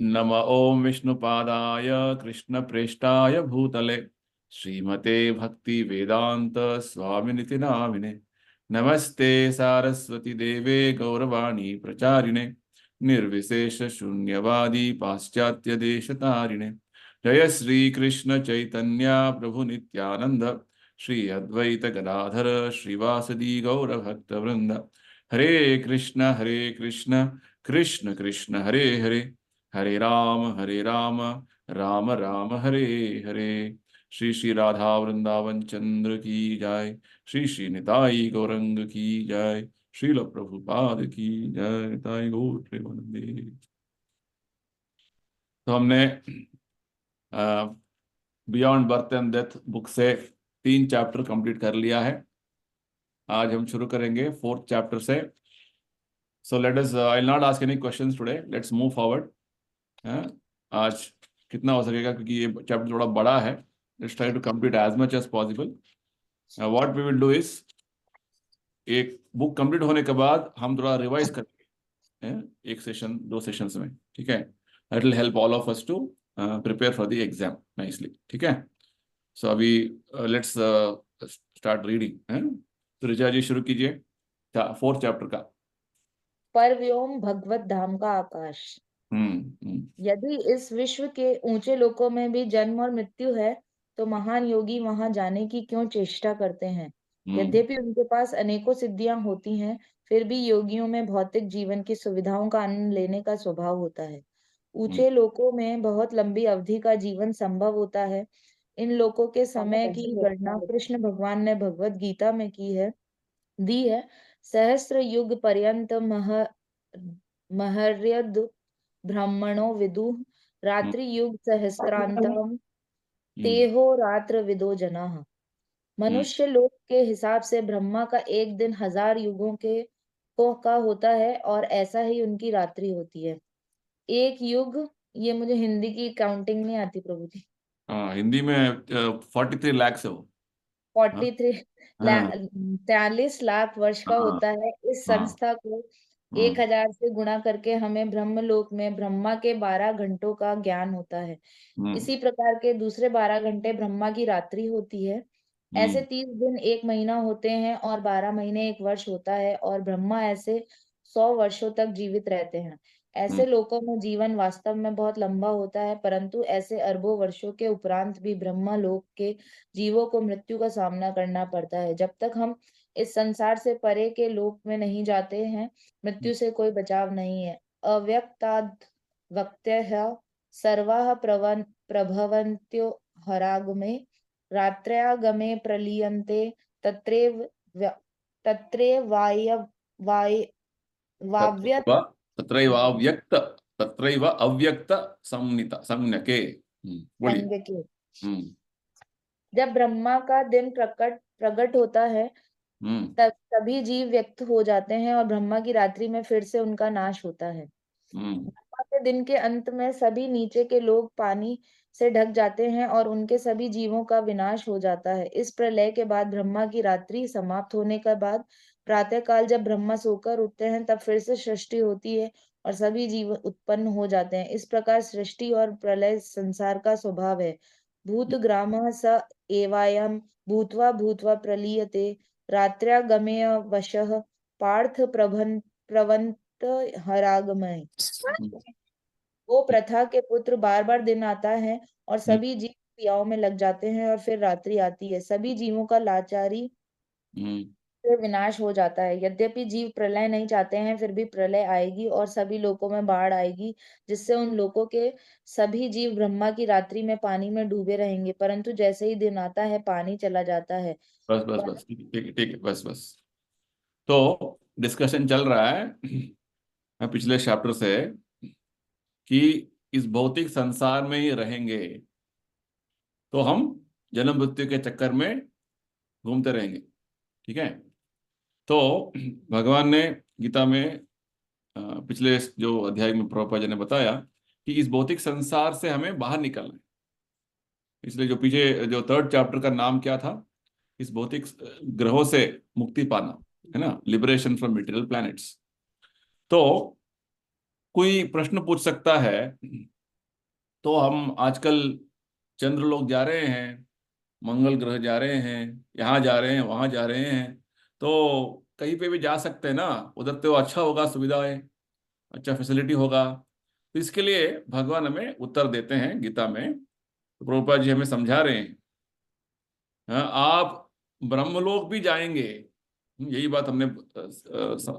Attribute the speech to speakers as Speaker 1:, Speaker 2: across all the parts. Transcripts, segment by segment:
Speaker 1: नम ओं विष्णुपादाय कृष्णप्रेष्ठाय भूतले श्रीमते भक्ति वेदांत स्वामिनिति नामिने। नमस्ते सारस्वती देवे गौरवाणी प्रचारिणे निर्विशेष शून्यवादी पाश्चात्य देशतारिणे। जय श्री कृष्ण चैतन्य प्रभु नित्यानंद श्री अद्वैत गदाधर श्रीवासदि गौर भक्त वृंद। हरे कृष्ण कृष्ण कृष्ण हरे हरे, हरे राम राम राम हरे हरे। श्री श्री राधा वृंदावन चंद्र की जय। श्री श्री निताई गौरंग की जय। श्रील प्रभुपाद की जय। निताई गौर प्रेमानंदे। तो हमने beyond birth and death book से 3 चैप्टर कंप्लीट कर लिया है। आज हम शुरू करेंगे 4th चैप्टर से। So let us, I will not ask any questions today, let's move forward. आज कितना हो सकेगा, क्योंकि ये चैप्टर थोड़ा बड़ा है। Let's try to complete as much as possible. What we will do is, एक बुक कंप्लीट होने के बाद हम थोड़ा रिवाइज करेंगे, एक सेशन 2 सेशंस में, ठीक है। That will help all of us to prepare for the exam nicely, ठीक है। सो अभी लेट्स स्टार्ट रीडिंग। तो ऋचा जी शुरू कीजिए 4th चैप्टर का।
Speaker 2: पर व्योम भगवत धाम का आकाश।
Speaker 1: हम्म।
Speaker 2: यदि इस विश्व के ऊंचे लोकों में भी जन्म और मृत्यु है, तो महान योगी वहां जाने की क्यों चेष्टा करते हैं। यद्यपि उनके पास अनेकों सिद्धियां होती हैं, फिर भी योगियों में भौतिक जीवन की सुविधाओं का आनंद लेने का स्वभाव होता है। ऊंचे लोकों में बहुत लंबी अवधि का जीवन संभव होता है। इन लोकों के समय की गणना कृष्ण भगवान ने भगवत गीता में दी है। सहस्त्र युग पर्यंत महर्यद ब्राह्मणो विदुः रात्रि युग सहस्त्रांतम तेहो रात्र विदो जनाः। मनुष्य लोक के हिसाब से ब्रह्मा का एक दिन 1000 युगों का होता है, और ऐसा ही उनकी रात्रि होती है। एक युग, ये मुझे हिंदी की काउंटिंग नहीं आती प्रभु जी।
Speaker 1: हाँ, हिंदी में 43 लाख से हो। हाँ
Speaker 2: 43
Speaker 1: हाँ
Speaker 2: 43 लाख वर्ष का
Speaker 1: हाँ
Speaker 2: होता है। इस
Speaker 1: हाँ।
Speaker 2: संस्था को
Speaker 1: हम्म
Speaker 2: 1000 से गुणा करके हमें ब्रह्मलोक में ब्रह्मा के 12 घंटों का ज्ञान होता है।
Speaker 1: हम्म
Speaker 2: इसी प्रकार के दूसरे 12 घंटे ब्रह्मा की रात्रि होती है। ऐसे
Speaker 1: हम्म
Speaker 2: 30 दिन एक महीना होते हैं, और 12 महीने एक वर्ष होता है, और ब्रह्मा ऐसे 100 वर्षों तक जीवित रहते हैं।
Speaker 1: हम्म
Speaker 2: ऐसे लोकों में जीवन वास्तव में बहुत लंबा होता है, परंतु ऐसे अरबों वर्षों के उपरांत भी ब्रह्मा लोक के जीवों को मृत्यु का सामना करना पड़ता है। जब तक हम इस संसार से परे के लोक में नहीं जाते हैं, मृत्यु से कोई बचाव नहीं है। अव्यक्ताद् वक्त्यः सर्वाः प्रभवन्त्यो हरागमे रात्र्यागमे प्रलीयन्ते तत्रैव तत्रैवाय वाय वाव्यत
Speaker 1: तत्रैव तत्रैव अव्यक्त तत्रैव अव्यक्त संनित संज्ञके। बोलिए।
Speaker 2: संज्ञ के।
Speaker 1: हम्म
Speaker 2: जब ब्रह्मा का दिन प्रकट प्रकट होता है,
Speaker 1: हम्म
Speaker 2: तब सभी जीव व्यक्त हो जाते हैं, और ब्रह्मा की रात्रि में फिर से उनका नाश होता है।
Speaker 1: हम्म
Speaker 2: ब्रह्मा के दिन के अंत में सभी नीचे के लोग पानी से ढक जाते हैं, और उनके सभी जीवों का विनाश हो जाता है। इस प्रलय के बाद ब्रह्मा की रात्रि समाप्त होने के बाद प्रातः काल जब ब्रह्मा सोकर उठते हैं, तब फिर से सृष्टि होती है, और सभी जीव उत्पन्न हो जाते हैं। इस प्रकार सृष्टि और प्रलय संसार का स्वभाव है। भूतग्रामः स एवायं भूत्वा भूत्वा प्रलीयते रात्र्यागमेय वशः पार्थ प्रवंत हरागमय। वो प्रथा के पुत्र बार बार दिन आता है, और
Speaker 1: हम्म
Speaker 2: सभी जीव क्रियाओं में लग जाते हैं, और फिर रात्रि आती है। सभी जीवों का लाचारी
Speaker 1: हम्म
Speaker 2: से विनाश हो जाता है। यद्यपि जीव प्रलय नहीं चाहते हैं, फिर भी प्रलय आएगी, और सभी लोकों में बाढ़ आएगी, जिससे उन लोकों के सभी जीव ब्रह्मा की रात्रि में पानी में डूबे रहेंगे। परंतु जैसे ही दिन आता है, पानी चला जाता है।
Speaker 1: बस बस बस, ठीक है, बस बस। तो डिस्कशन चल रहा है पिछले चैप्टर से, कि इस भौतिक संसार में ही रहेंगे तो हम जन्म मृत्यु के चक्कर में घूमते रहेंगे, ठीक है। तो भगवान ने गीता में पिछले जो अध्याय में प्रभुपाद जी ने बताया कि इस भौतिक संसार से हमें बाहर निकलना है। इसलिए जो पीछे जो 3rd चैप्टर का नाम क्या था, इस भौतिक ग्रहों से मुक्ति पाना, है ना, लिबरेशन फ्रॉम मटेरियल प्लैनेट्स। तो कोई प्रश्न पूछ सकता है तो हम आजकल चंद्र लोग जा रहे हैं, मंगल ग्रह जा रहे हैं, यहाँ जा रहे हैं, वहाँ जा रहे हैं, तो कहीं पे भी जा सकते हैं ना, उधर तो अच्छा होगा, सुविधाएं, अच्छा फैसिलिटी होगा। तो इसके लिए भगवान हमें उत्तर देते हैं गीता में। तो प्रभुपाद जी हमें समझा रहे हैं, हाँ, आप ब्रह्मलोक भी जाएंगे। यही बात हमने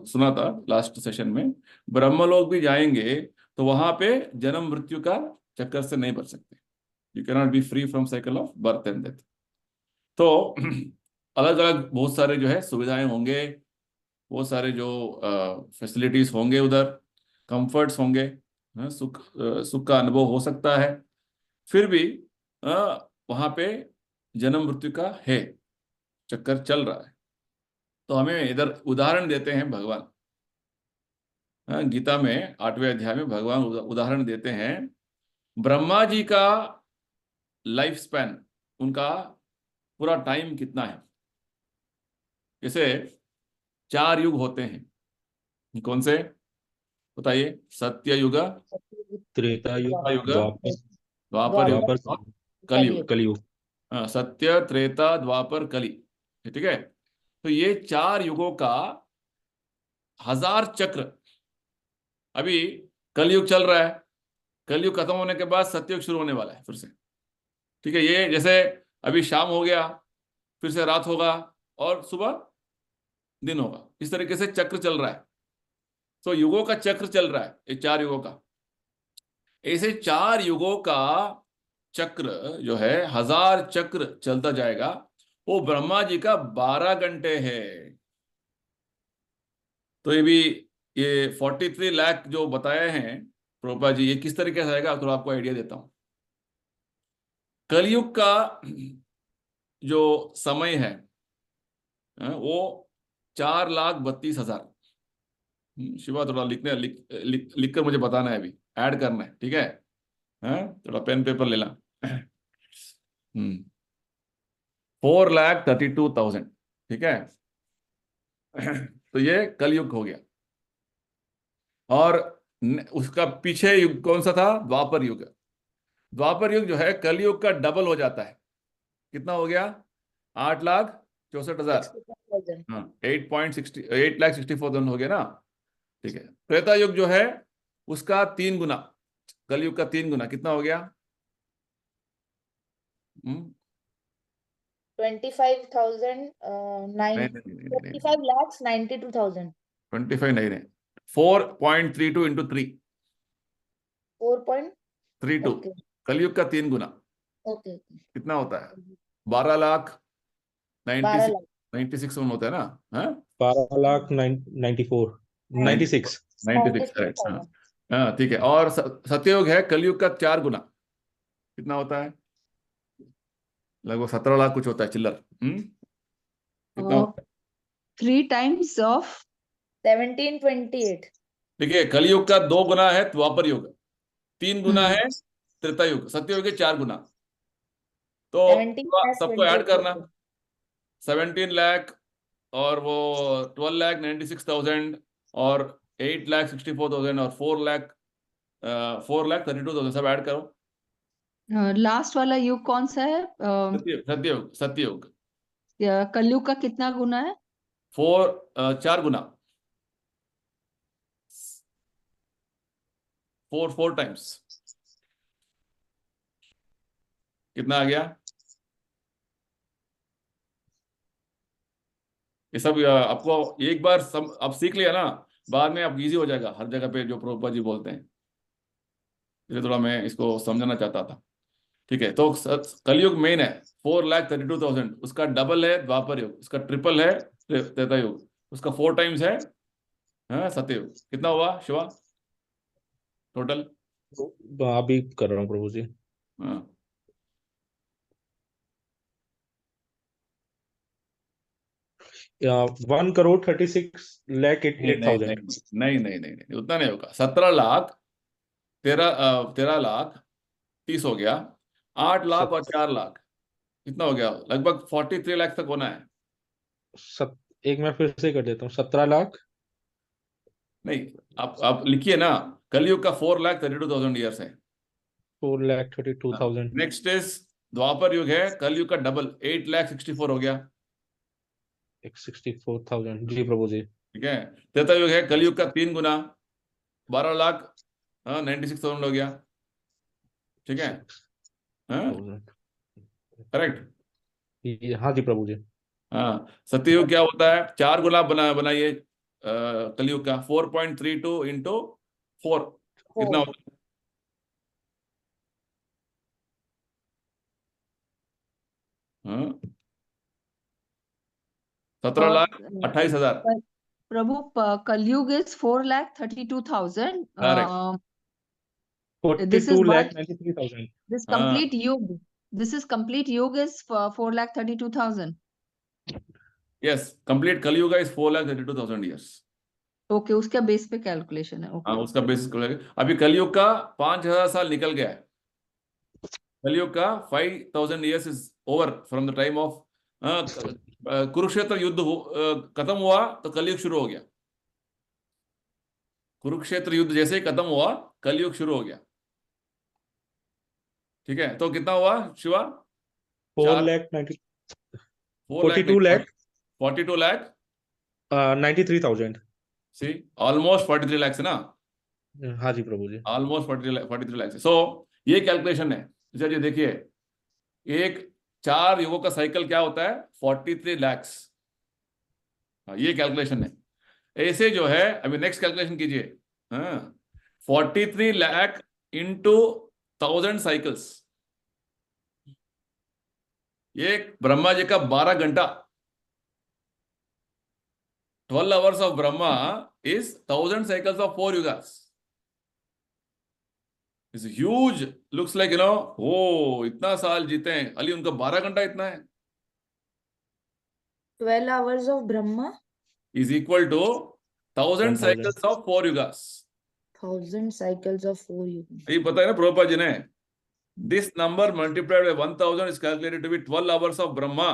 Speaker 1: सुना था लास्ट सेशन में। ब्रह्मलोक भी जाएंगे तो वहां पे जन्म मृत्यु का चक्कर से नहीं बच सकते। You cannot be free from cycle of birth and death. तो अलग अलग बहुत सारे जो है सुविधाएं होंगे, बहुत सारे जो फैसिलिटीज होंगे उधर, कंफर्ट्स होंगे, हाँ, सुख का अनुभव हो सकता है। फिर भी वहां पे जन्म मृत्यु का है, चक्कर चल रहा है। तो हमें इधर उदाहरण देते हैं भगवान। हाँ, गीता में 8वें अध्याय में भगवान उदाहरण देते हैं। ब्रह्मा जी का लाइफ स्पैन, उनका पूरा टाइम कितना है। जैसे 4 युग होते हैं, कौन से बताइए? सत्य युग,
Speaker 2: सतयुग,
Speaker 3: त्रेता युग,
Speaker 1: त्रेता युग,
Speaker 3: द्वापर,
Speaker 1: द्वापर युग
Speaker 2: द्वापर,
Speaker 3: द्वापर,
Speaker 1: और कलयुग।
Speaker 2: कलयुग।
Speaker 3: कलयुग।
Speaker 1: हाँ, सत्य, त्रेता, द्वापर, कली। ठीक है। तो ये 4 युगों का 1000 चक्र। अभी कलयुग चल रहा है, कलयुग खत्म होने के बाद सतयुग शुरू होने वाला है फिर से। ठीक है। ये जैसे अभी शाम हो गया, फिर से रात होगा, और सुबह दिन होगा, इस तरीके से चक्र चल रहा है। तो युगों का चक्र चल रहा है, ये 4 युगों का। ऐसे 4 युगों का चक्र जो है, 1000 चक्र चलता जाएगा। वो ब्रह्मा जी का 12 घंटे है। तो ये भी, ये 43 लाख जो बताए हैं प्रोपा जी, ये किस तरीके से आएगा थोड़ा आपको आइडिया देता हूं। कलयुग का जो समय है, वो 4,32,000। शिवा थोड़ा लिख कर मुझे बताना है, अभी ऐड करना है, ठीक है? थोड़ा पेन पेपर ले ला। 4,32,000, ठीक है। तो ये कलयुग हो गया। और उसका पीछे युग कौन सा था? द्वापर युग। द्वापर युग जो है कलयुग का डबल हो जाता है। कितना हो गया? 8,64,000।
Speaker 2: 65,000।
Speaker 1: हाँ, 8,64,000 हो गया ना। ठीक है। त्रेता युग जो है उसका 3 गुना, कलयुग का 3 गुना, कितना हो गया?
Speaker 2: 25,000
Speaker 1: नहीं
Speaker 2: नाइन
Speaker 1: नहीं नहीं नहीं
Speaker 2: 25,92,000।
Speaker 1: 25 नहीं नहीं, 4.32 × 3।
Speaker 2: 4
Speaker 1: 32।
Speaker 2: ओके
Speaker 1: कलयुग का 3 गुना
Speaker 2: ओके ओके।
Speaker 1: कितना होता है? 12,96,000।
Speaker 2: 12 लाख।
Speaker 1: 96 होता है ना? हाँ,
Speaker 3: 12,94, 96।
Speaker 1: 96, करेक्ट। हाँ
Speaker 2: 96,000।
Speaker 1: हाँ, ठीक है। और सतयुग है कलयुग का 4 गुना, कितना होता है? लगभग 17 लाख कुछ होता है, चिल्लर। कितना
Speaker 4: Uh,
Speaker 1: होता है?
Speaker 4: 3 times of
Speaker 2: 1728।
Speaker 1: ठीक है। कलयुग का 2 गुना है द्वापर युग, 3 गुना
Speaker 4: hmm,
Speaker 1: है त्रेता युग, सतयुग के 4 गुना। तो सबको ऐड करना।
Speaker 2: 17,28।
Speaker 1: 17 लाख, और वो 12,96,000, और 8,64,000, और 4,32,000, सब ऐड करो।
Speaker 4: लास्ट वाला युग कौन सा है?
Speaker 1: सतयुग, सतयुग, सतयुग।
Speaker 4: कलयुग का कितना गुना है?
Speaker 1: 4 गुना, 4 टाइम्स। कितना आ गया? ये सब आपको एक बार सब आप सीख लिया ना, बाद में आप इजी हो जाएगा हर जगह पे जो प्रभुपाद जी बोलते हैं। इसलिए थोड़ा मैं इसको समझाना चाहता था। ठीक है। तो कलयुग मेन है 4,32,000, उसका डबल है द्वापर युग, उसका ट्रिपल है त्रेता युग, उसका 4 टाइम्स है, हाँ, सतयुग। कितना हुआ शिवा टोटल?
Speaker 3: अभी कर रहा हूँ प्रभु जी।
Speaker 1: हाँ,
Speaker 3: 1,36,08,000।
Speaker 1: नहीं नहीं नहीं नहीं नहीं नहीं नहीं, उतना नहीं होगा। 17 लाख, 13,13 लाख 30 हो गया, 8 लाख और 4 लाख, कितना हो गया? लगभग 43 लाख तक होना है।
Speaker 3: सत एक मैं फिर से कर देता हूँ। 17 लाख।
Speaker 1: नहीं, आप लिखिए ना, कलयुग का 4,32,000 ईयर्स है।
Speaker 3: 4,32,000.
Speaker 1: नेक्स्ट इज द्वापर युग है, कल युग का डबल 8,64,000 हो गया।
Speaker 3: 64,000 जी प्रभु जी।
Speaker 1: ठीक है, त्रेता युग है, कल युग का 3 गुना 12,96,000 हो गया। ठीक है,
Speaker 3: 6,000.
Speaker 1: करेक्ट।
Speaker 3: हाँ जी प्रभु जी।
Speaker 1: हाँ, सत्ययुग क्या होता है, 4 गुना बनाइए कलयुग का, 4.32 इंटू 4 कितना होता है? हाँ, 17,28,000।
Speaker 4: प्रभु कलयुग is 4,32,000.
Speaker 1: Correct.
Speaker 4: This is one.
Speaker 3: 42,93,000.
Speaker 4: This
Speaker 1: हाँ,
Speaker 4: complete yug. This is complete yug is 4,32,000.
Speaker 1: Yes, complete कलयुग इज 4,32,000 ईयर्स।
Speaker 4: ओके, उसके बेस पे कैलकुलेशन है।
Speaker 1: हाँ,
Speaker 4: ओके,
Speaker 1: उसका बेसिस अभी कलयुग का 5,000 साल निकल गया है। कलयुग का 5,000 years is over from the time of Kurukshetra युद्ध खत्म हुआ तो कलयुग शुरू हो गया। कुरुक्षेत्र युद्ध जैसे ही खत्म हुआ, कलयुग शुरू हो गया। ठीक है, तो कितना हुआ शिवा?
Speaker 3: 4,90,000.
Speaker 1: 4 लाख 42 लाख
Speaker 3: 93,000.
Speaker 1: सी, ऑलमोस्ट 43 लाख है ना,
Speaker 3: हाँ जी प्रभु जी।
Speaker 1: ऑलमोस्ट 43 लाख। सो ये कैलकुलेशन है। चलिए देखिए, एक 4 युगों का साइकिल क्या होता है, 43 लाख। ये कैलकुलेशन है। ऐसे जो है, अभी नेक्स्ट कैलकुलेशन कीजिए। हाँ, 43 लाख इंटू 1000 साइकिल्स, ये ब्रह्मा जी का 12 घंटा, 12 hours of Brahma is 1000 cycles of 4 yugas. It's huge. Looks like, oh, इतना साल जीते हैं अली, उनका 12 घंटा इतना है,
Speaker 2: 12 hours of Brahma,
Speaker 1: is equal to 1000
Speaker 3: 1,000.
Speaker 1: cycles of 4 yugas.
Speaker 2: 1000 cycles of 4 yugas.
Speaker 1: ये पता है ना प्रभुपाद जी ने, this number multiplied by 1000 is calculated to be 12 hours of Brahma.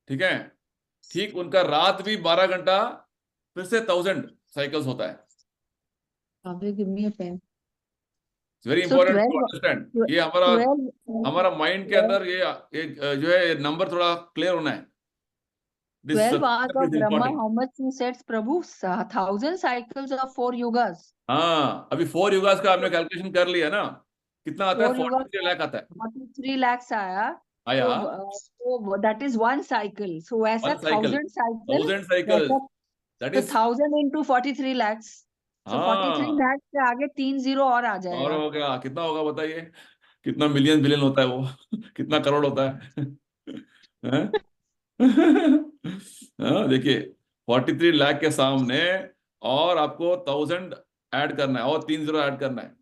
Speaker 1: ठीक है, ठीक उनका रात भी 12 घंटा, फिर से 1000 साइकिल्स होता है।
Speaker 4: give me a pen.
Speaker 1: It's very
Speaker 4: So
Speaker 1: important to
Speaker 4: 12
Speaker 1: understand. ये हमारा माइंड के अंदर ये एक जो है नंबर थोड़ा क्लियर होना है। This
Speaker 4: 12 hours
Speaker 1: is
Speaker 4: of Brahma,
Speaker 1: important.
Speaker 4: how much you said, Prabhu? 1,000 cycles of 4 yugas.
Speaker 1: हाँ, अभी 4 युगास का आपने कैलकुलेशन कर लिया ना, कितना आता है?
Speaker 4: 4 yugas
Speaker 1: 43 लाख आता है।
Speaker 4: 43 lakhs आया।
Speaker 1: आया
Speaker 4: तो that is one cycle. So ऐसा 1,000 cycle,
Speaker 1: 1000 साइकिल, दैट
Speaker 4: तो
Speaker 1: इज
Speaker 4: 1,000 into 43 lakhs. So 43
Speaker 1: हाँ,
Speaker 4: lakhs से आगे 3 0 और आ
Speaker 1: और
Speaker 4: जाएगा।
Speaker 1: हो गया, कितना होगा बताइए, कितना मिलियन बिलियन होता है वो कितना करोड़ होता है हैं? हाँ, देखिए 43 लाख के सामने और आपको 1000 ऐड करना है और 3 जीरो ऐड करना है।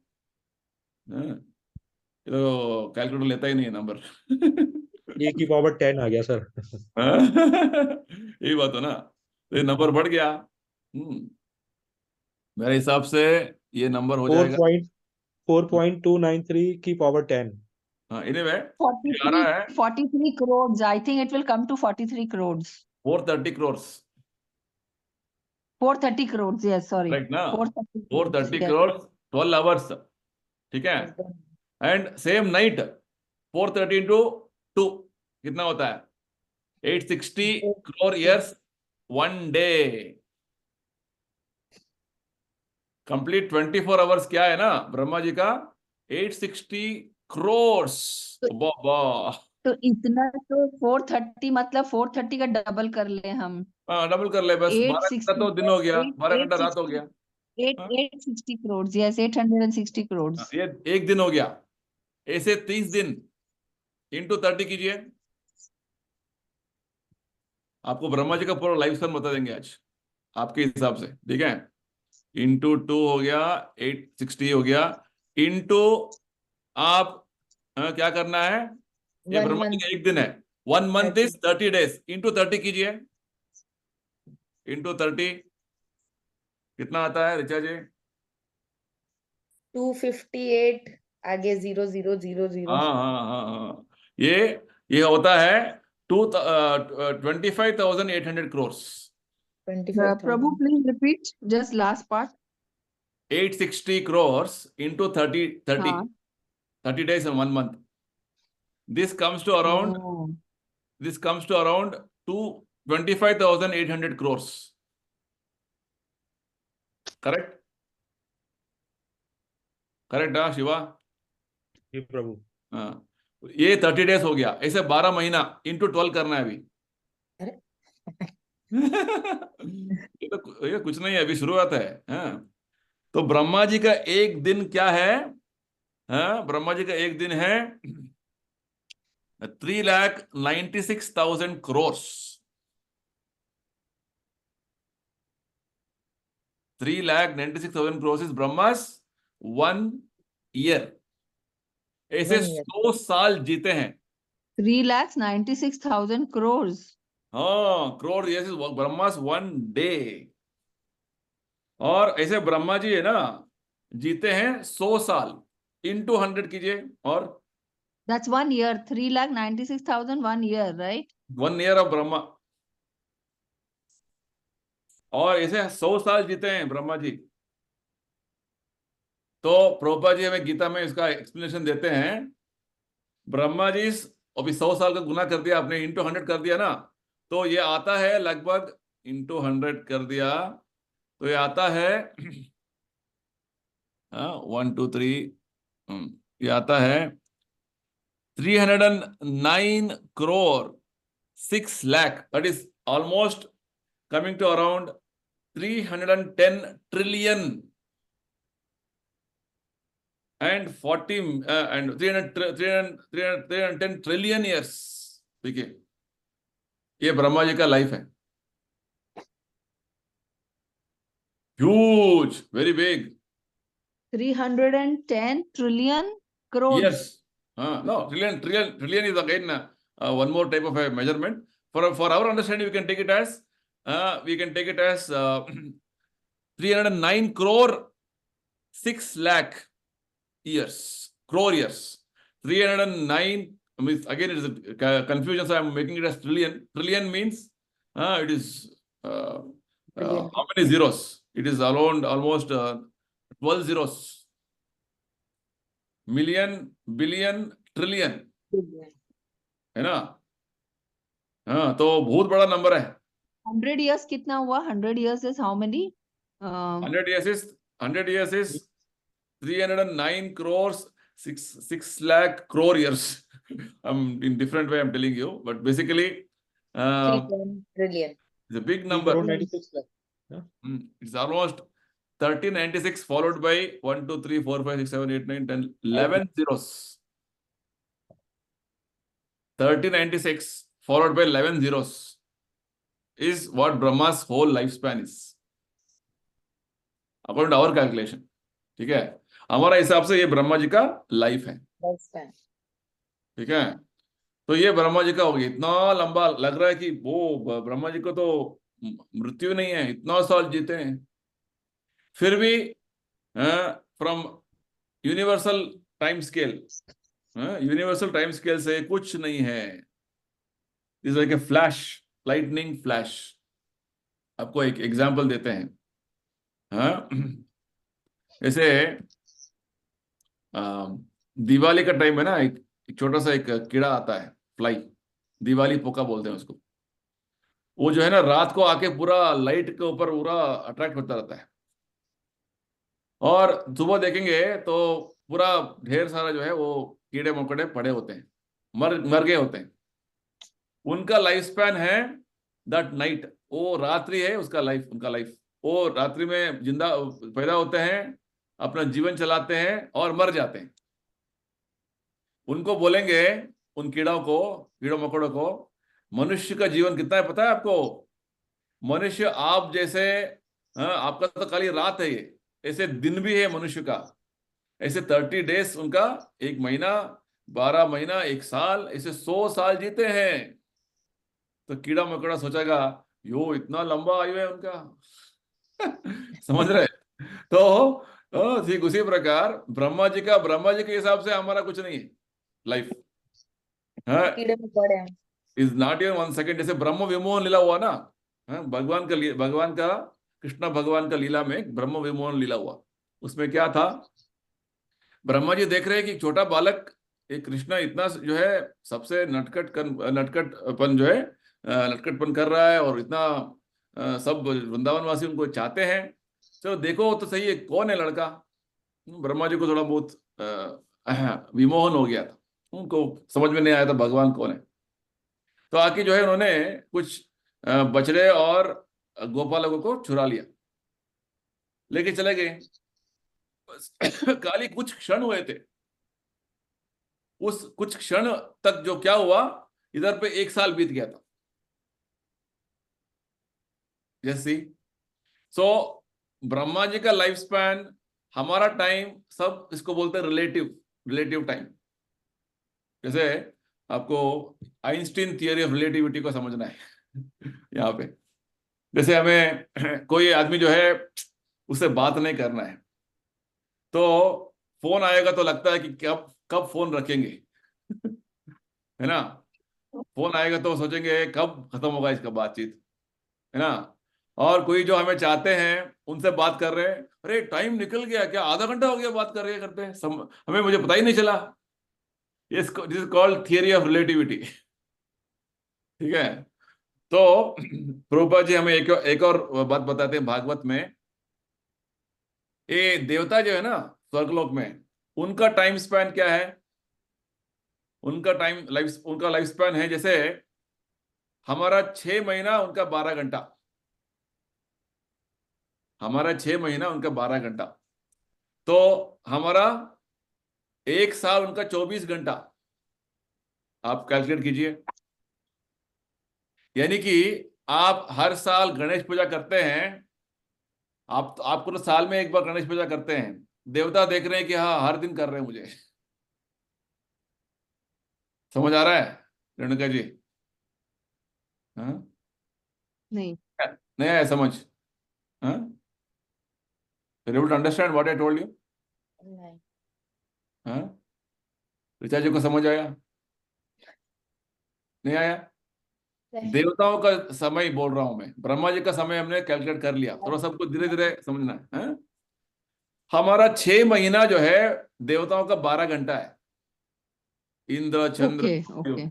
Speaker 1: हाँ, ये तो कैलकुलेटर लेता ही नहीं है नंबर
Speaker 3: ए की पावर 10 आ गया सर।
Speaker 1: यही बात हो ना, तो ये नंबर बढ़ गया। मेरे हिसाब से ये नंबर हो जाएगा
Speaker 3: 4.293 की पावर 10.
Speaker 1: हाँ, एनीवे आ
Speaker 4: 43
Speaker 1: रहा है
Speaker 4: 43 crores. I think it will come to 43 crores.
Speaker 1: 430 crores,
Speaker 4: 430 crores. Yes, sorry.
Speaker 1: Right ना,
Speaker 4: 430
Speaker 1: 430
Speaker 4: yes.
Speaker 1: crores 12 hours। ठीक है, एंड सेम नाइट 430 into 2 कितना होता है, 860 crore years 1 day। Complete 24 hours क्या है ना ब्रह्मा जी का, 860 crores। बाबा,
Speaker 4: तो इतना तो 430 मतलब 430 का डबल कर ले हम।
Speaker 1: हाँ डबल कर ले, बस 12 घंटा तो दिन हो गया, 12 घंटा रात हो गया। हाँ?
Speaker 4: 860 crores. Yes, 860 crores.
Speaker 1: ये एक दिन हो गया, ऐसे 30 दिन इंटू 30 कीजिए, आपको ब्रह्मा जी का पूरा लाइफ स्पैन बता देंगे आज आपके हिसाब से। ठीक है, इंटू 2 हो गया, 860 हो गया, इंटू आप क्या करना है, ये
Speaker 2: 1
Speaker 1: ब्रह्मा जी
Speaker 2: month.
Speaker 1: का एक दिन है, 1 month इज 30 days, इंटू 30 कीजिए, इंटू 30 कितना आता है ऋचा जी?
Speaker 2: 258 आगे 0000।
Speaker 1: हाँ हाँ हाँ हाँ, ये होता है 25,800 crores।
Speaker 2: 25,000.
Speaker 4: Prabhu, please repeat just last part.
Speaker 1: 860 crores into 30
Speaker 4: हाँ
Speaker 1: 30 days and 1 month. This comes to around
Speaker 4: O
Speaker 1: this comes to around to 25,800 crores. Correct? Correct, हाँ शिवा?
Speaker 3: जी प्रभु।
Speaker 1: हाँ, ये 30 डेज हो गया, ऐसे 12 महीना इंटू 12 करना है अभी।
Speaker 2: अरे
Speaker 1: ये कुछ नहीं है, अभी शुरुआत है। हाँ, तो ब्रह्मा जी का एक दिन क्या है? हाँ, ब्रह्मा जी का एक दिन है 3,96,000 crores। 3,96,000 crores is Brahma's 1 year. ऐसे
Speaker 2: 1 year.
Speaker 1: 100 साल जीते हैं।
Speaker 4: 3,96,000 crores
Speaker 1: हाँ, करोड़, यस, ब्रह्मास 1 डे। और ऐसे ब्रह्मा जी है ना, जीते हैं 100 साल, इंटू 100 कीजिए, और
Speaker 4: that's 1 year 3,96,000 1 year right
Speaker 1: 1 year of Brahma. और ऐसे 100 साल जीते हैं ब्रह्मा जी। तो प्रभुपाद जी हमें गीता में इसका एक्सप्लेनेशन देते हैं। ब्रह्मा जी अभी 100 साल का गुना कर दिया आपने, इंटू 100 कर दिया ना, तो ये आता है लगभग, इंटू 100 कर दिया तो ये आता है 1 2 3, ये आता है 309 crore 6 lakh, that is almost coming to around 310 trillion and 40 and 310 trillion years। देखिए, ये ब्रह्मा जी का लाइफ है, huge, very big
Speaker 4: 310 trillion crores
Speaker 1: years। No, trillion is again one more type of a measurement. For our understanding, we can take it as 309 crore 6 lakh years, crore years. 309 means, again it is a confusion, so I am making it as trillion. Trillion means it is
Speaker 2: Trillion.
Speaker 1: how many zeros? It is around almost 12 zeros. Million, billion, trillion, है ना? हाँ, तो बहुत बड़ा number है।
Speaker 4: 100 years कितना हुआ 100 years is how many
Speaker 1: 100 years is 309 crores 6 lakh crore years. I'm in different way I'm telling you, but basically
Speaker 2: 310 trillion.
Speaker 1: it's a big
Speaker 3: 3
Speaker 1: number.
Speaker 3: crore 96 lakh।
Speaker 1: It's almost 1396 followed by 1 2 3 4 5 6 7 8 9 10 11 zeros. 1396 followed by 11 zeros is what Brahma's whole lifespan is, according to our calculation. ठीक है, हमारा हिसाब से ये ब्रह्मा जी का life है।
Speaker 2: Lifespan.
Speaker 1: ठीक है, तो ये ब्रह्मा जी का हो गया। इतना लंबा लग रहा है कि वो ब्रह्मा जी को तो मृत्यु नहीं है, इतना साल जीते हैं। फिर भी from universal time scale, universal time scale से कुछ नहीं है। Is like a flash, lightning flash. आपको एक एग्जांपल देते हैं। जैसे दिवाली का टाइम है ना, एक छोटा सा एक कीड़ा आता है, फ्लाई, दिवाली पोका बोलते हैं उसको। वो जो है ना, रात को आके पूरा लाइट के ऊपर पूरा अट्रैक्ट होता रहता है, और सुबह देखेंगे तो पूरा ढेर सारा जो है वो कीड़े मकोड़े पड़े होते हैं, मर गए होते हैं। उनका लाइफ स्पैन है दैट नाइट, वो रात्रि है उसका लाइफ, उनका लाइफ। वो रात्रि में जिंदा पैदा होते हैं, अपना जीवन चलाते हैं और मर जाते हैं। उनको बोलेंगे, उन कीड़ों मकोड़ों को, मनुष्य का जीवन कितना है पता है आपको? मनुष्य आप जैसे, आपका तो खाली रात है, ये ऐसे दिन भी है मनुष्य का। ऐसे 30 डेज उनका, 1 महीना, 12 महीना, 1 साल, ऐसे 100 साल जीते हैं। तो कीड़ा मकोड़ा सोचेगा, यो इतना लंबा आयु है उनका। समझ रहे? तो ठीक उसी प्रकार ब्रह्मा जी के हिसाब से हमारा कुछ नहीं है लाइफ।
Speaker 2: कीड़े में पड़े हैं।
Speaker 1: Is not even 1 second. जैसे ब्रह्म विमोहन लीला हुआ ना, भगवान का कृष्ण भगवान का लीला में ब्रह्म विमोहन लीला हुआ, उसमें क्या था, ब्रह्मा जी देख रहे हैं कि छोटा बालक, एक कृष्णा इतना जो है सबसे नटखटपन जो है नटखटपन कर रहा है, और इतना सब वृंदावन वासी उनको चाहते हैं। चलो देखो तो सही है कौन है लड़का। ब्रह्मा जी को थोड़ा बहुत विमोहन हो गया था, उनको समझ में नहीं आया था भगवान कौन है। तो आके जो है उन्होंने कुछ बछड़े और गोपालकों को चुरा लिया, लेके चले गए। बस खाली कुछ क्षण हुए थे, उस कुछ क्षण तक जो क्या हुआ, इधर पे 1 साल बीत गया था। जैसी सो ब्रह्मा जी का लाइफ स्पैन, हमारा टाइम, सब इसको बोलते हैं रिलेटिव रिलेटिव टाइम। जैसे आपको आइंस्टीन थियरी ऑफ रिलेटिविटी को समझना है यहाँ पे। जैसे हमें कोई आदमी जो है उससे बात नहीं करना है, तो फोन आएगा तो लगता है कि कब कब फोन रखेंगे है ना। फोन आएगा तो सोचेंगे कब खत्म होगा इसका बातचीत, है ना। और कोई जो हमें चाहते हैं उनसे बात कर रहे हैं, अरे टाइम निकल गया क्या, आधा घंटा हो गया बात कर रहे करते हमें मुझे पता ही नहीं चला। This is called theory of relativity. ठीक है। तो प्रभुपाद जी हमें एक और बात बताते हैं भागवत में। ये देवता जो है ना स्वर्गलोक में, उनका टाइम स्पैन क्या है, उनका लाइफ स्पैन है जैसे हमारा 6 महीना उनका 12 घंटा, हमारा 6 महीना उनका 12 घंटा, तो हमारा 1 साल उनका 24 घंटा। आप कैलकुलेट कीजिए। यानी कि आप हर साल गणेश पूजा करते हैं, आपको तो साल में एक बार गणेश पूजा करते हैं, देवता देख रहे हैं कि हाँ हर दिन कर रहे हैं मुझे। समझ आ रहा है रेणुका जी? हाँ,
Speaker 4: नहीं।
Speaker 1: नहीं आया समझ? हाँ, able to understand what I told you?
Speaker 2: नहीं।
Speaker 1: हाँ, ऋचा जी को समझ आया? नहीं आया?
Speaker 2: नहीं।
Speaker 1: देवताओं का समय बोल रहा हूं मैं, ब्रह्मा जी का समय हमने कैलकुलेट कर लिया, थोड़ा सबको धीरे धीरे समझना है। हाँ? हमारा 6 महीना जो है देवताओं का 12 घंटा है, इंद्र चंद्र
Speaker 4: ओके
Speaker 1: वायु।
Speaker 4: ओके।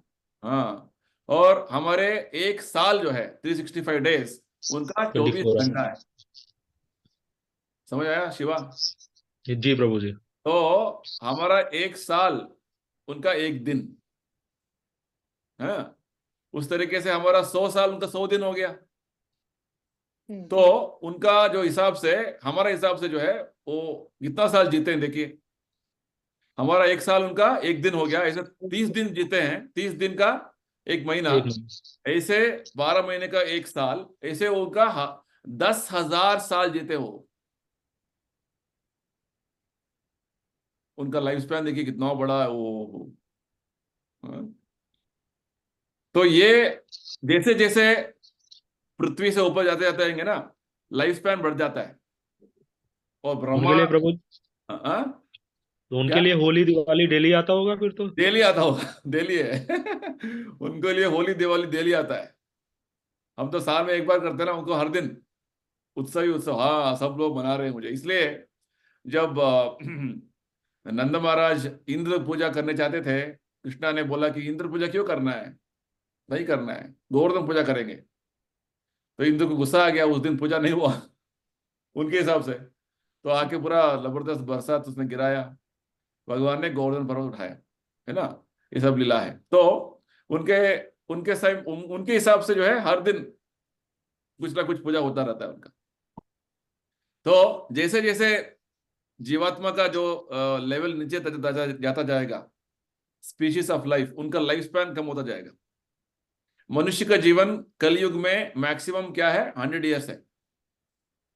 Speaker 1: हाँ, और हमारे 1 साल जो है 365 डेज, उनका
Speaker 3: 24
Speaker 1: 24 घंटा है। समझ आया शिवा?
Speaker 3: जी प्रभु जी।
Speaker 1: तो हमारा 1 साल उनका 1 दिन है। उस तरीके से हमारा 100 साल उनका 100 दिन हो गया। तो उनका जो हिसाब से, हमारा हिसाब से जो है वो कितना साल जीते हैं देखिए। हमारा 1 साल उनका 1 दिन हो गया, ऐसे 30 दिन जीते हैं, 30 दिन का 1 महीना,
Speaker 3: एक मिनट।
Speaker 1: ऐसे 12 महीने का 1 साल, ऐसे उनका 10,000 साल जीते हो। उनका लाइफ स्पैन देखिए कितना बड़ा है वो। हाँ? तो ये जैसे जैसे पृथ्वी से ऊपर जाते जाते रहेंगे ना, लाइफ स्पैन बढ़ जाता है। और
Speaker 3: उनके
Speaker 1: ब्रह्मा,
Speaker 3: लिए प्रभु,
Speaker 1: हाँ?
Speaker 3: तो उनके
Speaker 1: क्या
Speaker 3: लिए होली दिवाली डेली आता होगा फिर तो।
Speaker 1: डेली आता होगा? डेली है उनके लिए होली दिवाली डेली आता है। हम तो साल में एक बार करते हैं ना, उनको हर दिन उत्सव ही उत्सव। हाँ, सब लोग मना रहे हैं मुझे। इसलिए जब नंद महाराज इंद्र पूजा करने चाहते थे, कृष्णा ने बोला कि इंद्र पूजा क्यों करना है, नहीं करना है, गोवर्धन पूजा करेंगे। तो इंद्र को गुस्सा आ गया, उस दिन पूजा नहीं हुआ उनके हिसाब से। तो आके पूरा जबरदस्त बरसात उसने गिराया, भगवान ने गोवर्धन पर्वत उठाया, है ना। ये सब लीला है। तो उनके उनके उनके हिसाब से जो है हर दिन कुछ ना कुछ पूजा होता रहता है उनका। तो जैसे जैसे जीवात्मा का जो लेवल नीचे जाता जाएगा, स्पीशीज ऑफ लाइफ, उनका लाइफ स्पैन कम होता जाएगा। मनुष्य का जीवन कलयुग में मैक्सिमम क्या है, 100 ईयर्स है।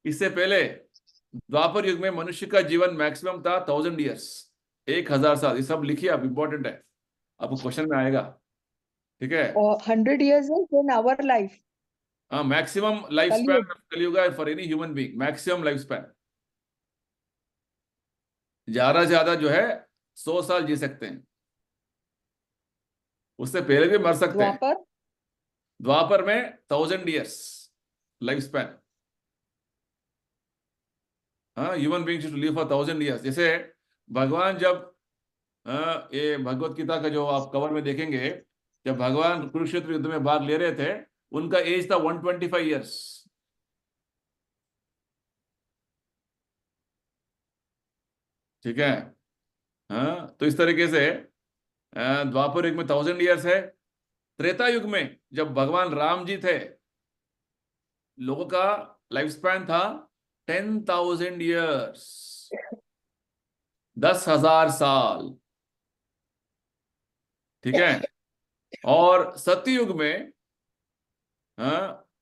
Speaker 1: इससे पहले द्वापर युग में मनुष्य का जीवन मैक्सिमम था 1000 ईयर्स, 1000 साल। ये सब लिखिए आप, इंपॉर्टेंट है, आपको क्वेश्चन में आएगा। ठीक है।
Speaker 4: और 100 years is in our life.
Speaker 1: हाँ, मैक्सिमम लाइफ स्पैन
Speaker 4: कलयुग।
Speaker 1: कलयुग है for any human being, maximum life span. ज्यादा से ज्यादा जो है 100 साल जी सकते हैं, उससे पहले भी मर सकते हैं।
Speaker 4: द्वापर।
Speaker 1: द्वापर में 1000 ईयर्स लाइफ स्पैन। हाँ, human beings to live for 1000 years। जैसे भगवान जब ये भगवत गीता का जो आप कवर में देखेंगे, जब भगवान कुरुक्षेत्र युद्ध में भाग ले रहे थे, उनका एज था 125 years। ठीक है। हाँ, तो इस तरीके से द्वापर युग में 1000 years है। त्रेता युग में जब भगवान राम जी थे, लोगों का लाइफ स्पैन था 10,000 years, 10,000 साल। ठीक है। और सतयुग में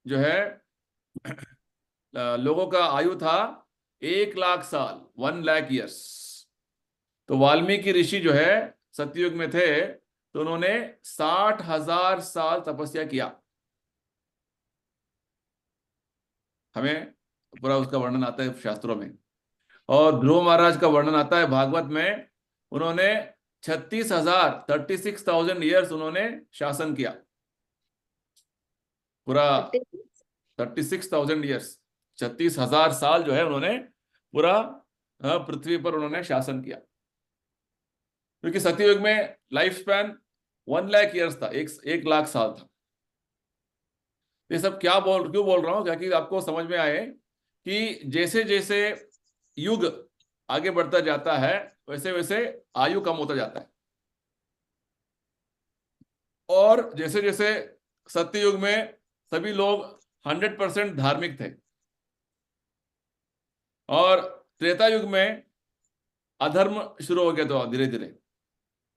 Speaker 1: जो है लोगों का आयु था 1,00,000 साल, 1,00,000 years। तो वाल्मीकि ऋषि जो है सतयुग में थे, तो उन्होंने 60,000 साल तपस्या किया। हमें पूरा उसका वर्णन आता है शास्त्रों में। और ध्रुव महाराज का वर्णन आता है भागवत में, उन्होंने 36,000 उन्होंने शासन किया। पूरा 36,000 years, 36,000 साल जो है उन्होंने पूरा पृथ्वी पर उन्होंने शासन किया। क्योंकि सतयुग में लाइफ स्पैन 1,00,000 years था, 1,00,000 साल था। ये सब क्यों बोल रहा हूं, ताकि आपको समझ में आए कि जैसे जैसे युग आगे बढ़ता जाता है, वैसे वैसे आयु कम होता जाता है। और जैसे जैसे सत्ययुग में सभी लोग 100% धार्मिक थे, और त्रेता युग में अधर्म शुरू हो गया था धीरे धीरे।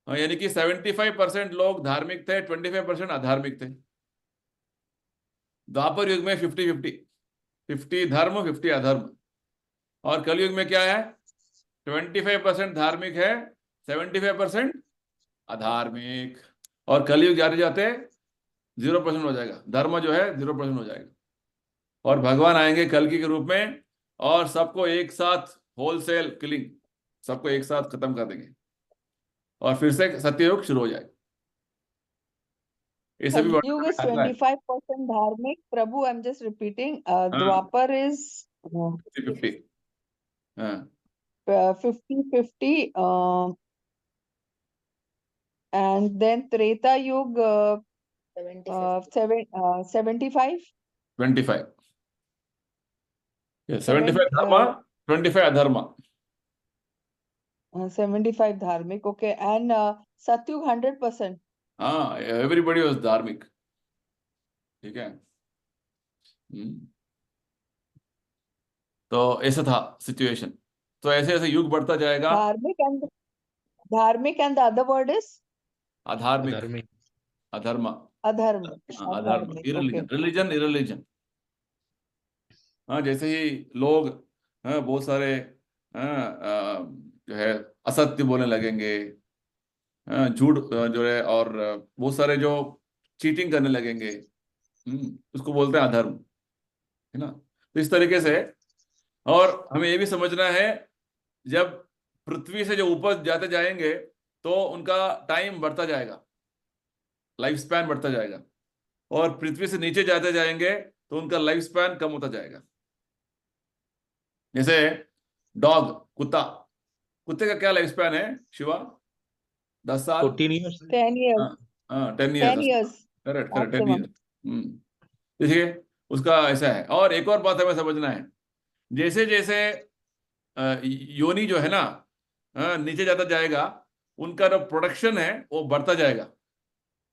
Speaker 1: यानी कि 75% लोग धार्मिक थे, 25% अधार्मिक थे। द्वापर युग में 50-50, 50 धर्म 50 अधर्म। और कलयुग में क्या है, 25% धार्मिक है, 75% अधार्मिक। और कलयुग जाते जाते 0% हो जाएगा, धर्म जो है 0% हो जाएगा। और भगवान आएंगे कल्कि के रूप में, और सबको एक साथ होलसेल किलिंग, सबको एक साथ खत्म कर देंगे, और फिर से सत्ययुग शुरू हो जाएगा। ये सभी
Speaker 4: Kalyug is
Speaker 1: आता है
Speaker 4: 25% dharmic. Prabhu, I'm just repeating.
Speaker 1: हाँ,
Speaker 4: Dwapar is
Speaker 1: 50-50। हाँ,
Speaker 4: 50-50. And then Treta Yug 75.
Speaker 1: 25। 75
Speaker 4: Seven,
Speaker 1: धर्म, 25 अधर्म।
Speaker 4: 75 dharmic. Okay. And Satyug 100%.
Speaker 1: हाँ, एवरीबॉडी वाज धार्मिक। ठीक है। तो ऐसा था सिचुएशन। तो ऐसे ऐसे युग बढ़ता जाएगा।
Speaker 4: Dharmic and the other word is
Speaker 1: अधार्मिक,
Speaker 3: अधर्मी।
Speaker 1: अधर्म,
Speaker 4: adharmic.
Speaker 1: अधर्म,
Speaker 4: Adharmic.
Speaker 1: इरिलीजन,
Speaker 4: Okay.
Speaker 1: रिलीजन, इरिलीजन। हाँ, जैसे ही लोग बहुत सारे जो है असत्य बोलने लगेंगे, झूठ जो है, और बहुत सारे जो चीटिंग करने लगेंगे, उसको बोलते हैं अधर्म, है ना। तो इस तरीके से, और हमें ये भी समझना है, जब पृथ्वी से जो ऊपर जाते जाएंगे तो उनका टाइम बढ़ता जाएगा, लाइफ स्पैन बढ़ता जाएगा। और पृथ्वी से नीचे जाते जाएंगे तो उनका लाइफ स्पैन कम होता जाएगा। जैसे डॉग, कुत्ता, कुत्ते का क्या लाइफ स्पैन है शिवा? 10 साल?
Speaker 3: 14 years।
Speaker 4: 10 years.
Speaker 1: हाँ, हाँ, 10
Speaker 4: 10
Speaker 1: years।
Speaker 4: years
Speaker 1: correct, correct, 10
Speaker 4: maximum.
Speaker 1: Year. देखिए, उसका ऐसा है। और एक और बात हमें समझना है, जैसे जैसे योनि जो है ना नीचे जाता जाएगा, उनका जो प्रोडक्शन है वो बढ़ता जाएगा।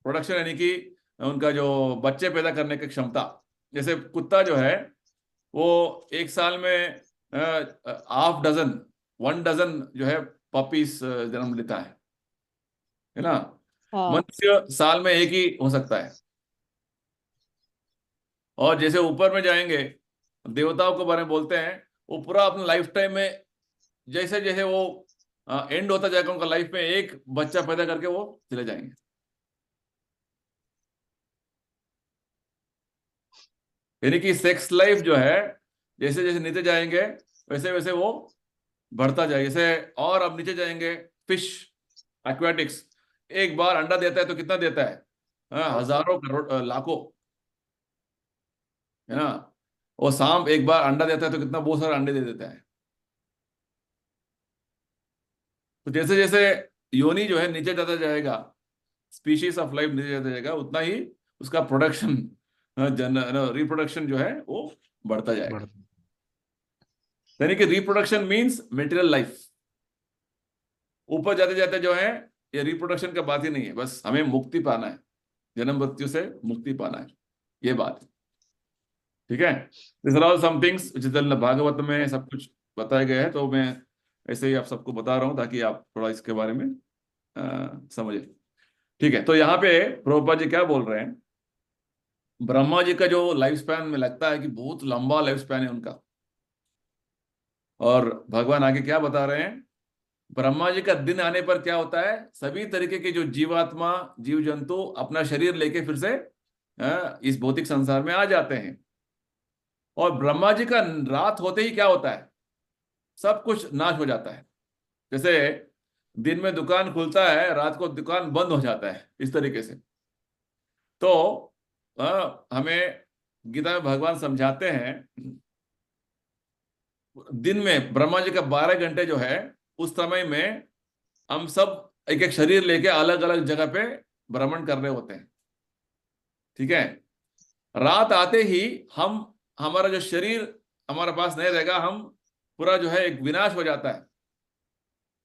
Speaker 1: प्रोडक्शन यानी कि उनका जो बच्चे पैदा करने की क्षमता। जैसे कुत्ता जो है वो एक साल में हाफ डजन, 1 डजन जो है पपीज जन्म लेता है ना।
Speaker 4: हाँ.
Speaker 1: मनुष्य साल में एक ही हो सकता है। और जैसे ऊपर में जाएंगे, देवताओं के बारे में बोलते हैं, वो पूरा अपने लाइफ टाइम में जैसे जैसे वो एंड होता जाएगा उनका लाइफ में, एक बच्चा पैदा करके वो चले जाएंगे। यानी कि सेक्स लाइफ जो है जैसे जैसे नीचे जाएंगे वैसे वैसे वो बढ़ता जाएगा। जैसे और अब नीचे जाएंगे, फिश, एक्वेटिक्स, एक बार अंडा देता है तो कितना देता है? हजारों करोड़ लाखों, है ना। वो सांप एक बार अंडा देता है तो कितना, बहुत सारे अंडे दे देता है। तो जैसे जैसे योनि जो है नीचे जाता जाएगा, स्पीशीज ऑफ लाइफ नीचे जाता जाएगा, उतना ही उसका प्रोडक्शन, रिप्रोडक्शन जो है वो बढ़ता जाएगा।
Speaker 3: बढ़
Speaker 1: यानी कि रिप्रोडक्शन मीन्स मेटेरियल लाइफ। ऊपर जाते जाते जो है ये रिप्रोडक्शन का बात ही नहीं है, बस हमें मुक्ति पाना है, जन्म मृत्यु से मुक्ति पाना है, ये बात है। ठीक है, this are all some things which is in Bhagavat में सब कुछ बताया गया है, तो मैं ऐसे ही आप सबको बता रहा हूं ताकि आप थोड़ा इसके बारे में समझे। ठीक है, तो यहाँ पे प्रभुपाद जी क्या बोल रहे हैं, ब्रह्मा जी का जो लाइफ स्पैन में लगता है कि बहुत लंबा लाइफ स्पैन है उनका, और भगवान आगे क्या बता रहे हैं, ब्रह्मा जी का दिन आने पर क्या होता है, सभी तरीके के जो जीवात्मा जीव जंतु अपना शरीर लेके फिर से इस भौतिक संसार में आ जाते हैं। और ब्रह्मा जी का रात होते ही क्या होता है, सब कुछ नाश हो जाता है। जैसे दिन में दुकान खुलता है, रात को दुकान बंद हो जाता है, इस तरीके से। तो हमें गीता में भगवान समझाते हैं, दिन में ब्रह्मा जी का 12 घंटे जो है, उस समय में हम सब एक एक शरीर लेके अलग अलग जगह पे भ्रमण कर रहे होते हैं। ठीक है, रात आते ही हम, हमारा जो शरीर हमारे पास नहीं रहेगा, हम पूरा जो है एक विनाश हो जाता है।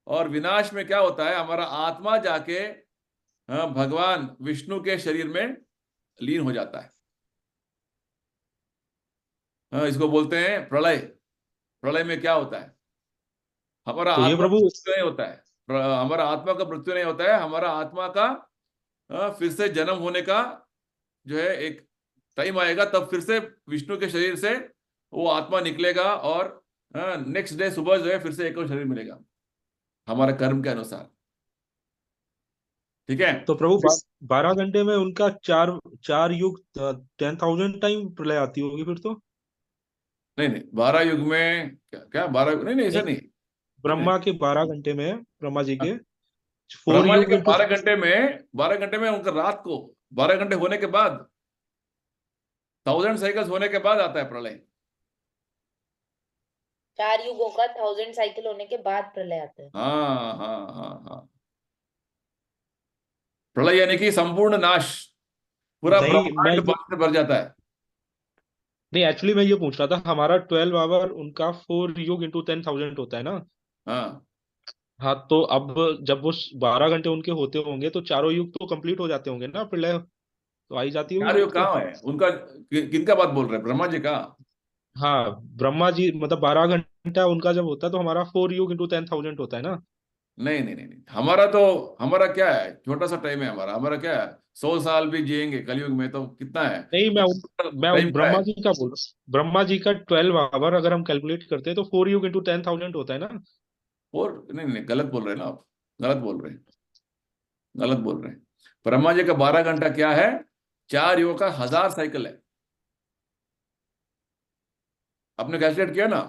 Speaker 1: और विनाश में क्या होता है, हमारा आत्मा जाके भगवान विष्णु के शरीर में लीन हो जाता है। इसको बोलते हैं प्रलय। प्रलय में क्या होता है, हमारा
Speaker 3: तो ये
Speaker 1: आत्मा का
Speaker 3: प्रभु
Speaker 1: मृत्यु नहीं होता है, हमारा आत्मा का मृत्यु नहीं होता है, हमारा आत्मा का फिर से जन्म होने का जो है एक टाइम आएगा, तब फिर से विष्णु के शरीर से वो आत्मा निकलेगा, और नेक्स्ट डे सुबह जो है फिर से एक और शरीर मिलेगा हमारे कर्म के अनुसार। ठीक है,
Speaker 3: तो प्रभु 12 घंटे में उनका चार चार युग 10,000 टाइम प्रलय आती होगी फिर तो।
Speaker 1: नहीं नहीं, 12 युग में क्या क्या 12, नहीं नहीं ऐसा
Speaker 3: नहीं,
Speaker 1: नहीं, नहीं
Speaker 3: ब्रह्मा के 12 घंटे में, ब्रह्मा जी के 4
Speaker 1: ब्रह्मा जी
Speaker 3: युग
Speaker 1: के
Speaker 3: इंटू
Speaker 1: 12 घंटे में उनका रात को 12 घंटे होने के बाद, 1000 साइकिल्स होने के बाद आता है प्रलय।
Speaker 2: 4 युगों का 1000 साइकिल होने के बाद प्रलय आता है।
Speaker 1: हाँ हाँ हाँ हाँ, प्रलय यानी कि संपूर्ण नाश, पूरा
Speaker 3: नहीं मैं
Speaker 1: ब्रह्मांड
Speaker 3: ये
Speaker 1: पानी से भर जाता है।
Speaker 3: नहीं, एक्चुअली मैं ये पूछ रहा था, हमारा 12 आवर, उनका 4 युग इंटू 10,000 होता है ना।
Speaker 1: हाँ,
Speaker 3: हाँ, तो अब जब वो 12 घंटे उनके होते होंगे तो चारों युग तो कंप्लीट हो जाते होंगे ना, प्रलय तो आई जाती होगी
Speaker 1: चार
Speaker 3: फिर
Speaker 1: युग
Speaker 3: तो।
Speaker 1: कहाँ है उनका, किनका बात बोल रहे हैं, ब्रह्मा जी का?
Speaker 3: हाँ, ब्रह्मा जी मतलब 12 घंटा उनका जब होता है तो हमारा 4 युग इंटू 10,000 होता है ना।
Speaker 1: नहीं नहीं नहीं नहीं, हमारा तो, हमारा क्या है, छोटा सा टाइम है हमारा। हमारा क्या है, 100 साल भी जिएंगे कलयुग में तो कितना है,
Speaker 3: नहीं, मैं उन
Speaker 1: टाइम क्या है?
Speaker 3: ब्रह्मा जी का बोल रहा हूँ। ब्रह्मा जी का 12 आवर अगर हम कैलकुलेट करते हैं तो 4 युग इंटू 10,000 होता है ना।
Speaker 1: और नहीं नहीं, गलत बोल रहे हैं ना आप, गलत बोल रहे हैं, गलत बोल रहे हैं। ब्रह्मा जी का 12 घंटा क्या है, 4 युग का 1000 साइकिल है। आपने कैलकुलेट किया ना,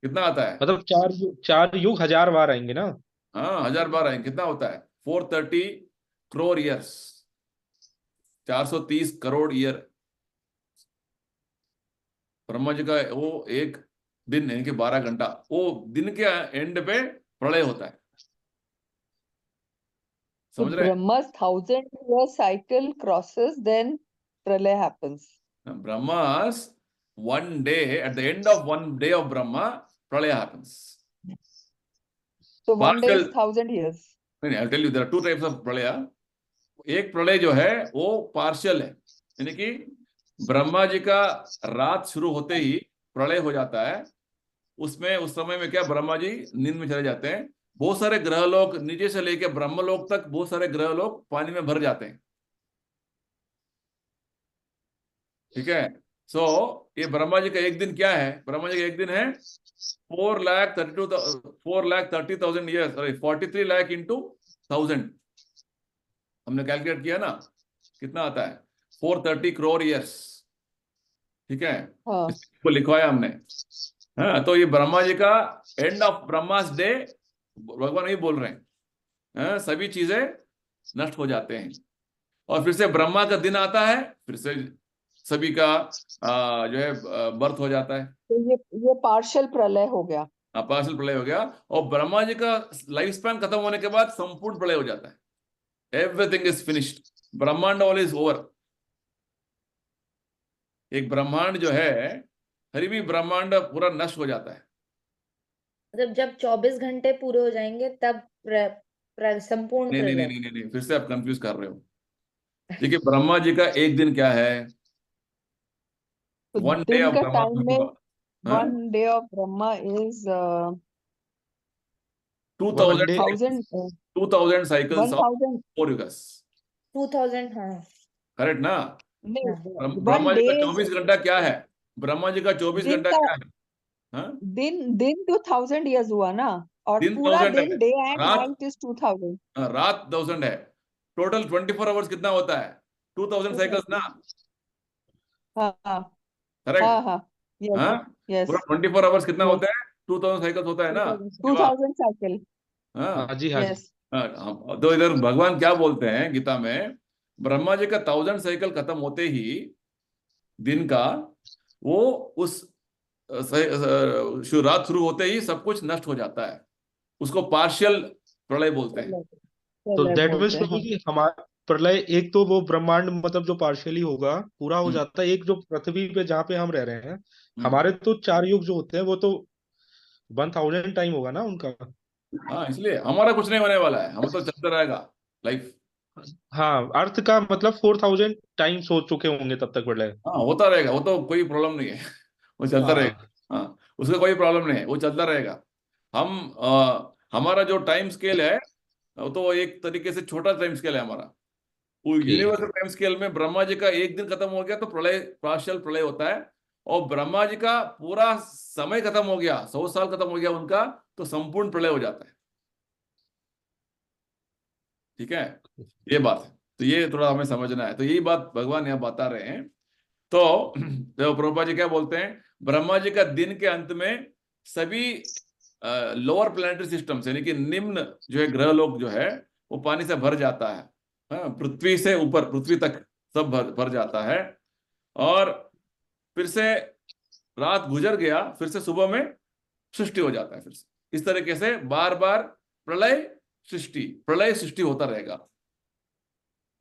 Speaker 1: कितना आता है?
Speaker 3: मतलब 4 युग 1,000 बार आएंगे ना।
Speaker 1: हाँ, 1000 बार आएंगे, कितना होता है, 430 करोड़ ईयर्स, 430 करोड़ ईयर। ब्रह्मा जी का वो एक दिन यानी कि 12 घंटा, वो दिन के एंड पे प्रलय होता है,
Speaker 5: So
Speaker 1: समझ रहे
Speaker 5: Brahma's 1,000 year cycle crosses, then Pralay happens.
Speaker 1: हैं? Brahma's 1 day, at the end of 1 day of Brahma, प्रलय happens।
Speaker 5: So one day is
Speaker 1: Partial,
Speaker 5: 1,000 years.
Speaker 1: नहीं, I'll tell you, there are 2 types of प्रलय। एक प्रलय जो है वो पार्शियल है, यानी कि ब्रह्मा जी का रात शुरू होते ही प्रलय हो जाता है। उसमें उस समय में क्या, ब्रह्मा जी नींद में चले जाते हैं, बहुत सारे ग्रह लोग नीचे से लेकर ब्रह्मलोक तक, बहुत सारे ग्रह लोग पानी में भर जाते हैं। ठीक है, सो ये ब्रह्मा जी का एक दिन क्या है, ब्रह्मा जी का एक दिन है 4,30,000 ईयर्स, अरे 43 लाख इंटू 1000, हमने कैलकुलेट किया ना, कितना आता है, 430 करोड़ ईयर्स। ठीक है,
Speaker 5: हाँ,
Speaker 1: इसको लिखवाया हमने। हाँ, तो ये ब्रह्मा जी का एंड ऑफ ब्रह्मास डे, भगवान ये बोल रहे हैं, सभी चीजें नष्ट हो जाते हैं, और फिर से ब्रह्मा का दिन आता है, फिर से सभी का जो है बर्थ हो जाता है।
Speaker 5: तो ये पार्शियल प्रलय हो गया।
Speaker 1: पार्शियल प्रलय हो गया, और ब्रह्मा जी का लाइफ स्पैन खत्म होने के बाद संपूर्ण प्रलय हो जाता है। एवरीथिंग इज फिनिश्ड, ब्रह्मांड ऑल इज ओवर। एक ब्रह्मांड जो है, हरी भी ब्रह्मांड पूरा नष्ट हो जाता है।
Speaker 2: मतलब जब 24 घंटे पूरे हो जाएंगे तब संपूर्ण
Speaker 1: नहीं नहीं नहीं
Speaker 2: प्रलय।
Speaker 1: नहीं नहीं, फिर से आप कंफ्यूज कर रहे हो। देखिए, ब्रह्मा जी का एक दिन क्या है?
Speaker 5: तो
Speaker 1: वन डे
Speaker 5: दिन
Speaker 1: ऑफ
Speaker 5: का
Speaker 1: ब्रह्मा
Speaker 5: टाइम में
Speaker 1: होगा। हाँ,
Speaker 5: 1 day of Brahma is
Speaker 3: 1 day
Speaker 5: 1000
Speaker 1: 2000 cycles of
Speaker 5: 1000
Speaker 1: 4 yugas.
Speaker 2: 2000, हाँ
Speaker 1: करेक्ट ना?
Speaker 5: नहीं,
Speaker 2: हाँ।
Speaker 1: ब्रह्मा
Speaker 5: 1
Speaker 1: जी
Speaker 5: day
Speaker 1: का
Speaker 5: is
Speaker 1: 24 घंटा क्या है? ब्रह्मा जी का 24
Speaker 5: दिन
Speaker 1: घंटा
Speaker 5: का
Speaker 1: क्या है? हाँ,
Speaker 5: दिन 2000 years हुआ ना, और
Speaker 1: दिन
Speaker 5: पूरा
Speaker 1: 1000 है,
Speaker 5: दिन डे एंड
Speaker 1: रात
Speaker 5: नाइट इज 2000।
Speaker 1: रात 1000 है। टोटल 24 आवर्स कितना होता है? 2000 साइकिल्स ना?
Speaker 5: हाँ हाँ
Speaker 1: करेक्ट?
Speaker 5: हाँ हाँ, यस
Speaker 1: हाँ, पूरा
Speaker 5: यस
Speaker 1: 24 आवर्स कितना
Speaker 5: यस,
Speaker 1: होता है? 2000 साइकिल्स होता है ना?
Speaker 5: 2000 साइकिल,
Speaker 1: हाँ,
Speaker 3: हाँ जी, हाँ जी।
Speaker 5: यस।
Speaker 1: तो इधर भगवान क्या बोलते हैं गीता में? ब्रह्मा जी का 1000 साइकिल खत्म होते ही दिन का, वो उस रात शुरू होते ही सब कुछ नष्ट हो जाता है। उसको पार्शियल प्रलय बोलते हैं।
Speaker 3: तो
Speaker 5: प्रलय
Speaker 3: दैट मीन्स
Speaker 5: बोलते हैं,
Speaker 3: प्रभु
Speaker 5: हाँ।
Speaker 3: जी, हमारा प्रलय एक तो वो ब्रह्मांड मतलब जो पार्शियली होगा पूरा हो
Speaker 1: हम्म,
Speaker 3: जाता है, एक जो पृथ्वी पे जहाँ पे हम रह रहे हैं,
Speaker 1: हम्म।
Speaker 3: हमारे तो 4 युग जो होते हैं वो तो 1000 टाइम होगा ना उनका।
Speaker 1: हाँ, इसलिए हमारा कुछ नहीं होने वाला है, हम तो चलते रहेगा लाइफ।
Speaker 3: हाँ, अर्थ का मतलब 4000 टाइम्स हो चुके होंगे तब तक प्रलय।
Speaker 1: हाँ, होता रहेगा, वो तो कोई प्रॉब्लम नहीं है। वो चलता
Speaker 3: हाँ
Speaker 1: रहेगा। हाँ, उसका कोई प्रॉब्लम नहीं है, वो चलता रहेगा। हमारा जो टाइम स्केल है, वो तो एक तरीके से छोटा टाइम स्केल है हमारा। वो
Speaker 3: ओके।
Speaker 1: यूनिवर्सल टाइम स्केल में ब्रह्मा जी का एक दिन खत्म हो गया तो प्रलय, पार्शियल प्रलय होता है। और ब्रह्मा जी का पूरा समय खत्म हो गया, 100 साल खत्म हो गया उनका, तो संपूर्ण प्रलय हो जाता है। ठीक है, ये बात है। तो ये थोड़ा हमें समझना है, तो यही बात भगवान यहाँ बता रहे हैं। तो प्रभुपाद जी क्या बोलते हैं? ब्रह्मा जी का दिन के अंत में सभी लोअर प्लैनेटरी सिस्टम यानी कि निम्न जो है ग्रह लोक जो है, वो पानी से भर जाता है। हाँ, पृथ्वी से ऊपर, पृथ्वी तक सब भर जाता है। और फिर से रात गुजर गया, फिर से सुबह में सृष्टि हो जाता है। फिर से इस तरीके से बार बार प्रलय प्रलय सृष्टि होता रहेगा।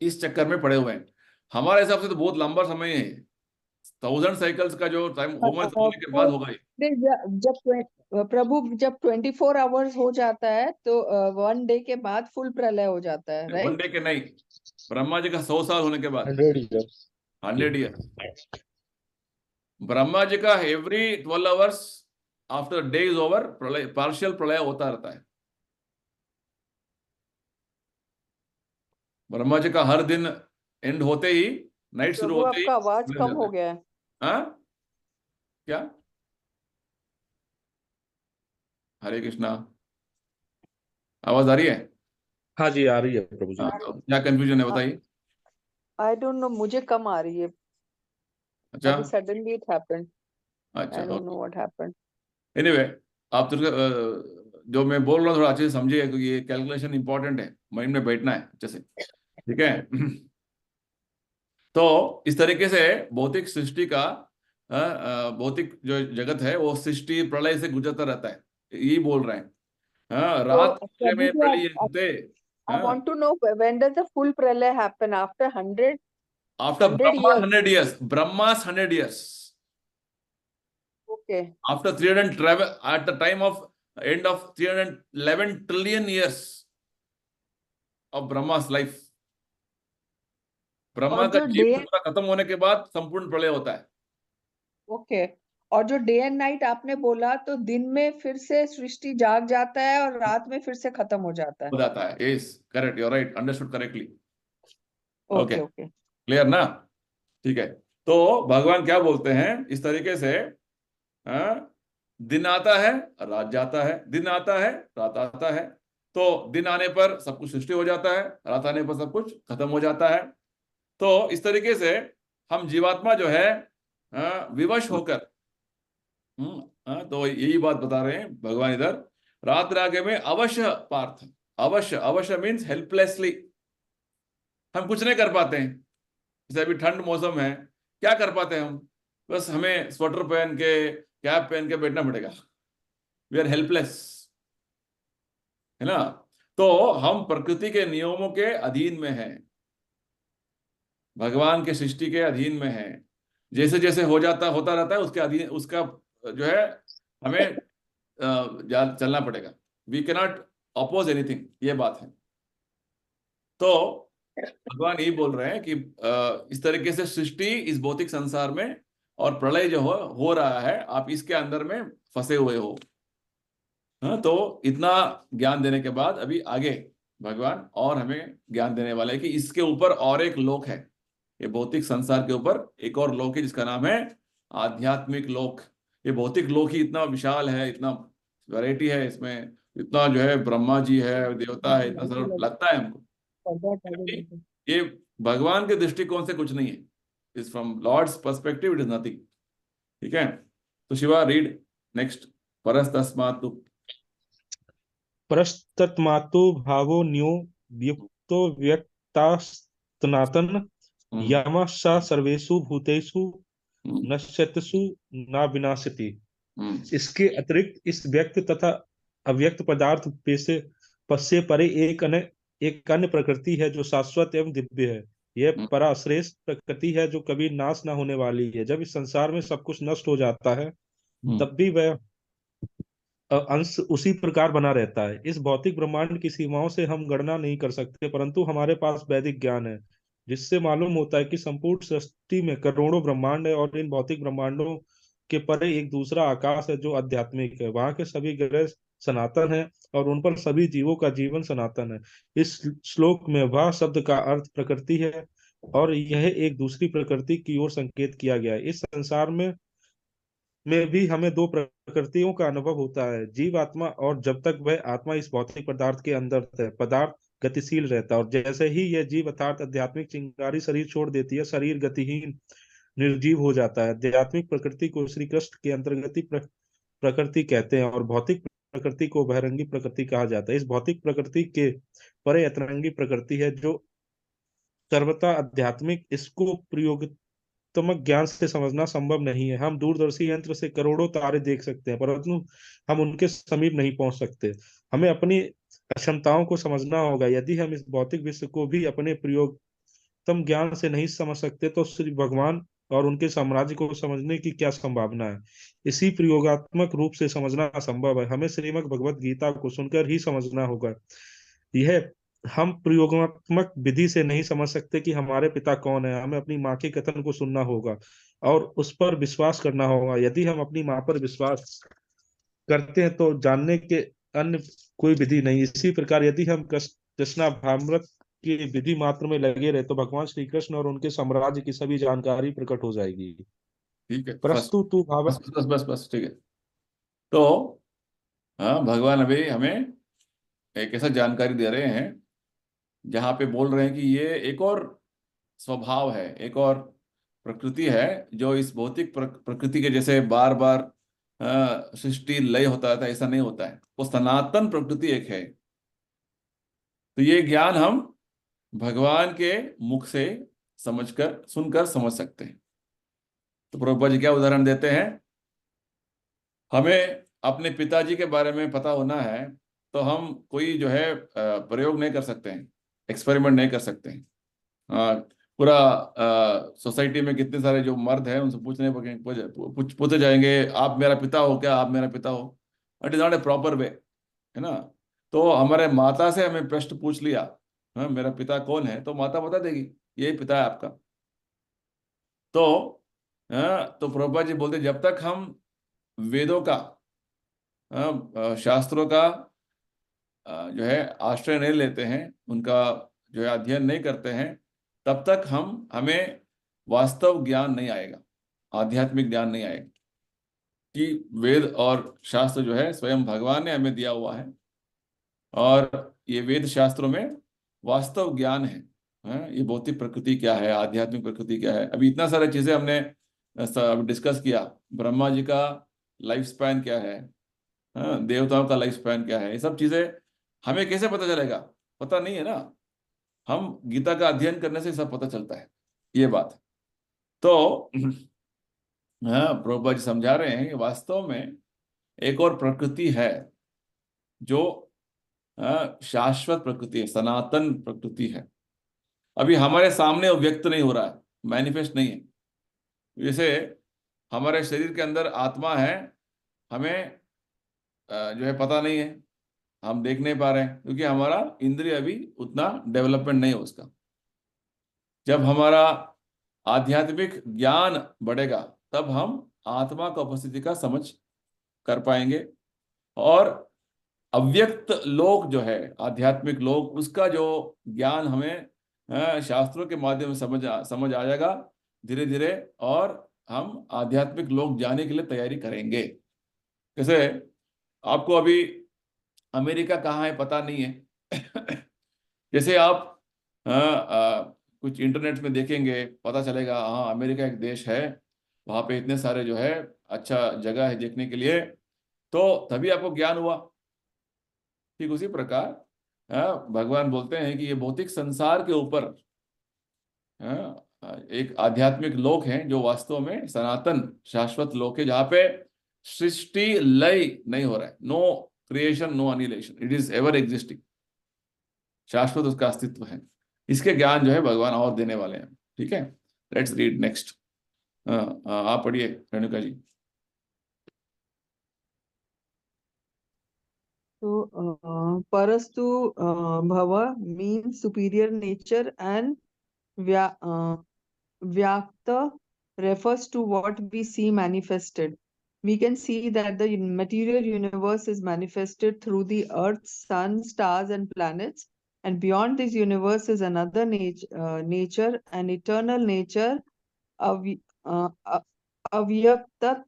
Speaker 1: इस चक्कर में पड़े हुए हैं। हमारे हिसाब से तो बहुत लंबा समय है। 1000 साइकिल्स का जो टाइम होगा तो होने के बाद होगा ही।
Speaker 5: प्रभु जब 24 आवर्स हो जाता है तो 1 डे के बाद फुल प्रलय हो जाता है,
Speaker 1: वन
Speaker 5: राइट?
Speaker 1: डे के नहीं, ब्रह्मा जी का 100 साल होने के बाद,
Speaker 3: 100 years।
Speaker 1: 100 ईयर। ब्रह्मा जी का every 12 hours after day is over प्रलय, पार्शियल प्रलय होता रहता है। ब्रह्मा जी का हर दिन एंड होते ही, नाइट शुरू
Speaker 5: प्रभु
Speaker 1: होते ही
Speaker 5: आपका आवाज
Speaker 1: प्रलय
Speaker 5: कम
Speaker 1: हो
Speaker 5: हो
Speaker 1: जाता है।
Speaker 5: गया है।
Speaker 1: हाँ, क्या? हरे कृष्णा, आवाज आ रही है?
Speaker 3: हाँ जी, आ रही है प्रभु जी।
Speaker 1: हाँ, तो क्या कंफ्यूजन है बताइए।
Speaker 5: आई डोंट नो, मुझे कम आ रही है।
Speaker 1: अच्छा,
Speaker 5: अभी सडनली इट हैपेंड,
Speaker 1: अच्छा,
Speaker 5: I don't know what happened.
Speaker 1: Anyway, आप तो जो मैं बोल रहा हूँ थोड़ा अच्छे से समझिए, क्योंकि ये कैलकुलेशन इंपॉर्टेंट है, माइंड में बैठना है अच्छे से। ठीक है। तो इस तरीके से भौतिक सृष्टि का भौतिक जो जगत है वो सृष्टि प्रलय से गुजरता रहता है, यही बोल रहे हैं। हाँ,
Speaker 5: तो
Speaker 1: रात अंधेरे
Speaker 5: प्रभु
Speaker 1: में
Speaker 5: जी,
Speaker 1: प्रलय होते।
Speaker 5: I
Speaker 1: हाँ,
Speaker 5: want to know when does the full pralay happen? After 100
Speaker 1: after
Speaker 5: 100
Speaker 1: Brahma
Speaker 5: years?
Speaker 1: 100 years, Brahma's 100 years,
Speaker 5: Okay.
Speaker 1: After 300 travel at the time of end of 311 trillion years of Brahma's life. Brahma
Speaker 5: और
Speaker 1: का
Speaker 5: जो डे,
Speaker 1: जीवन पूरा खत्म होने के बाद संपूर्ण प्रलय होता है।
Speaker 5: ओके, और जो डे एंड नाइट आपने बोला, तो दिन में फिर से सृष्टि जाग जाता है और रात में फिर से खत्म हो जाता है।
Speaker 1: हो जाता है, yes correct, you right, understood correctly. Okay,
Speaker 5: okay okay.
Speaker 1: Clear ना? ठीक है। तो भगवान क्या बोलते हैं इस तरीके से? हाँ, दिन आता है, रात जाता है, दिन आता है, रात आता है। तो दिन आने पर सब कुछ सृष्टि हो जाता है, रात आने पर सब कुछ खत्म हो जाता है। तो इस तरीके से हम जीवात्मा जो है, विवश होकर, तो यही बात बता रहे हैं भगवान इधर। रात रागे में अवश्य पार्थ, अवश्य, अवश्य मीन्स हेल्पलेसली, हम कुछ नहीं कर पाते हैं। जैसे अभी ठंड मौसम है, क्या कर पाते हैं हम? बस हमें स्वेटर पहन के, कैप पहन के बैठना पड़ेगा, वी आर हेल्पलेस, है ना। तो हम प्रकृति के नियमों के अधीन में हैं, भगवान के सृष्टि के अधीन में हैं। जैसे जैसे होता रहता है उसके अधीन, उसका जो है हमें चलना पड़ेगा। वी कैनॉट अपोज एनीथिंग, ये बात है। तो भगवान यही बोल रहे हैं कि इस तरीके से सृष्टि इस भौतिक संसार में और प्रलय जो हो रहा है, आप इसके अंदर में फंसे हुए हो। हाँ, तो इतना ज्ञान देने के बाद अभी आगे भगवान और हमें ज्ञान देने वाले हैं कि इसके ऊपर और एक लोक है। ये भौतिक संसार के ऊपर एक और लोक है जिसका नाम है आध्यात्मिक लोक। ये भौतिक लोक ही इतना विशाल है, इतना वैरायटी है इसमें, इतना जो है ब्रह्मा जी है, देवता है, इतना सारा लगता है हमको। ये भगवान के दृष्टिकोण से कुछ नहीं है। Is from lord's perspective it is nothing. ठीक है, तो शिवा रीड नेक्स्ट। परस्तस्मात्
Speaker 3: परस्तत्मातु भावो न्यो व्युक्तो व्यक्तास्तनातन यमः स सर्वेषु भूतेषु नश्यतसु न विनाशति। इसके अतिरिक्त इस व्यक्त तथा अव्यक्त पदार्थ से पश्चे परे एक अन्य प्रकृति है जो शाश्वत एवं दिव्य है। यह पराश्रेष्ठ प्रकृति है जो कभी नाश न होने वाली है। जब इस संसार में सब कुछ नष्ट हो जाता है तब भी वह अंश उसी प्रकार बना रहता है। इस भौतिक ब्रह्मांड की सीमाओं से हम गणना नहीं कर सकते, परंतु हमारे पास वैदिक ज्ञान है जिससे मालूम होता है कि संपूर्ण सृष्टि में करोड़ों ब्रह्मांड है और इन भौतिक ब्रह्मांडों के परे एक दूसरा आकाश है जो आध्यात्मिक है। वहां के सभी ग्रह सनातन है और उन पर सभी जीवों का जीवन सनातन है। इस श्लोक में वह शब्द का अर्थ प्रकृति है और यह एक दूसरी प्रकृति की ओर संकेत किया गया है। इस संसार में भी हमें दो प्रकृतियों का अनुभव होता है, जीव आत्मा, और जब तक वह आत्मा इस भौतिक पदार्थ के अंदर है पदार्थ गतिशील रहता है, और जैसे ही यह जीव अर्थात आध्यात्मिक चिंगारी शरीर छोड़ देती है शरीर गतिहीन निर्जीव हो जाता है। आध्यात्मिक प्रकृति को श्री कृष्ण के अंतर्गति प्रकृति कहते हैं और भौतिक प्रकृति को बहिरंगी प्रकृति कहा जाता है। इस भौतिक प्रकृति के परे अतरंगी प्रकृति है जो सर्वथा आध्यात्मिक। इसको प्रयोगात्मक ज्ञान से समझना संभव नहीं है। हम दूरदर्शी यंत्र से करोड़ों तारे देख सकते हैं परंतु हम उनके समीप नहीं पहुंच सकते। हमें अपनी क्षमताओं को समझना होगा। यदि हम इस भौतिक विश्व को भी अपने प्रयोगात्मक ज्ञान से नहीं समझ सकते तो श्री भगवान और उनके साम्राज्य को समझने की क्या संभावना है। इसी प्रयोगात्मक रूप से समझना असंभव है। हमें श्रीमद् भगवत गीता को सुनकर ही समझना होगा। यह हम प्रयोगात्मक विधि से नहीं समझ सकते कि हमारे पिता कौन है। हमें अपनी माँ के कथन को सुनना होगा और उस पर विश्वास करना होगा। यदि हम अपनी माँ पर विश्वास करते हैं तो जानने के अन्य कोई विधि नहीं। इसी प्रकार यदि हम कृष्णाभामृत की विधि मात्र में लगे रहे तो भगवान श्री कृष्ण और उनके साम्राज्य की सभी जानकारी प्रकट हो जाएगी।
Speaker 1: ठीक है,
Speaker 3: प्रस्तुत तू भाव।
Speaker 1: बस बस बस बस, ठीक है। तो हाँ, भगवान अभी हमें एक ऐसा जानकारी दे रहे हैं जहां पे बोल रहे हैं कि ये एक और स्वभाव है, एक और प्रकृति है जो इस भौतिक प्रकृति के जैसे बार बार सृष्टि लय होता था, ऐसा नहीं होता है। वो सनातन प्रकृति एक है। तो ये ज्ञान हम भगवान के मुख से समझकर सुनकर समझ सकते हैं। तो प्रभुपाद जी क्या उदाहरण देते हैं, हमें अपने पिताजी के बारे में पता होना है तो हम कोई जो है प्रयोग नहीं कर सकते हैं, एक्सपेरिमेंट नहीं कर सकते हैं। पूरा सोसाइटी में कितने सारे जो मर्द हैं उनसे पूछे जाएंगे आप मेरा पिता हो क्या, आप मेरा पिता हो। It is not a proper way, है ना। तो हमारे माता से हमें प्रश्न पूछ लिया, हाँ मेरा पिता कौन है, तो माता बता देगी यही पिता है आपका। तो तो प्रभुपाद जी बोलते जब तक हम वेदों का शास्त्रों का जो है आश्रय नहीं लेते हैं, उनका जो है अध्ययन नहीं करते हैं, तब तक हमें वास्तव ज्ञान नहीं आएगा, आध्यात्मिक ज्ञान नहीं आएगा कि वेद और शास्त्र जो है स्वयं भगवान ने हमें दिया हुआ है और ये वेद शास्त्रों में वास्तव ज्ञान है। ये भौतिक प्रकृति क्या है, आध्यात्मिक प्रकृति क्या है। अभी इतना सारी चीजें हमने डिस्कस किया। ब्रह्मा जी का लाइफ स्पैन क्या है, देवताओं का लाइफ स्पैन क्या है, ये सब चीजें हमें कैसे पता चलेगा, पता नहीं है ना। हम गीता का अध्ययन करने से सब पता चलता है, ये बात है। तो हाँ, प्रभुपाद जी समझा रहे हैं कि वास्तव में एक और प्रकृति है जो शाश्वत प्रकृति है, सनातन प्रकृति है। अभी हमारे सामने वो व्यक्त नहीं हो रहा है, मैनिफेस्ट नहीं है। जैसे हमारे शरीर के अंदर आत्मा है, हमें जो है पता नहीं है, हम देख नहीं पा रहे हैं, क्योंकि हमारा इंद्रिय अभी उतना डेवलपमेंट नहीं है उसका। जब हमारा आध्यात्मिक ज्ञान बढ़ेगा तब हम आत्मा का उपस्थिति का समझ कर पाएंगे, और अव्यक्त लोक जो है, आध्यात्मिक लोक, उसका जो ज्ञान हमें शास्त्रों के माध्यम से समझ आ जाएगा धीरे धीरे, और हम आध्यात्मिक लोक जाने के लिए तैयारी करेंगे। जैसे आपको अभी अमेरिका कहाँ है पता नहीं है जैसे आप कुछ इंटरनेट में देखेंगे, पता चलेगा हाँ अमेरिका एक देश है, वहाँ पे इतने सारे जो है अच्छा जगह है देखने के लिए, तो तभी आपको ज्ञान हुआ। ठीक उसी प्रकार भगवान बोलते हैं कि ये भौतिक संसार के ऊपर एक आध्यात्मिक लोक है जो वास्तव में सनातन शाश्वत लोक है, जहाँ पे सृष्टि लय नहीं हो रहा है, no creation no annihilation, it is ever existing, शाश्वत उसका अस्तित्व है। इसके ज्ञान जो है भगवान और देने वाले हैं। ठीक है, लेट्स रीड नेक्स्ट। आप पढ़िए Renuka ji.
Speaker 5: So, Parastu Bhava means superior nature, and Vyakta refers to what we see manifested. We can see that the material universe is manifested through the earth, sun, stars, and planets. And beyond this universe is another nature, an eternal nature, Avyaktat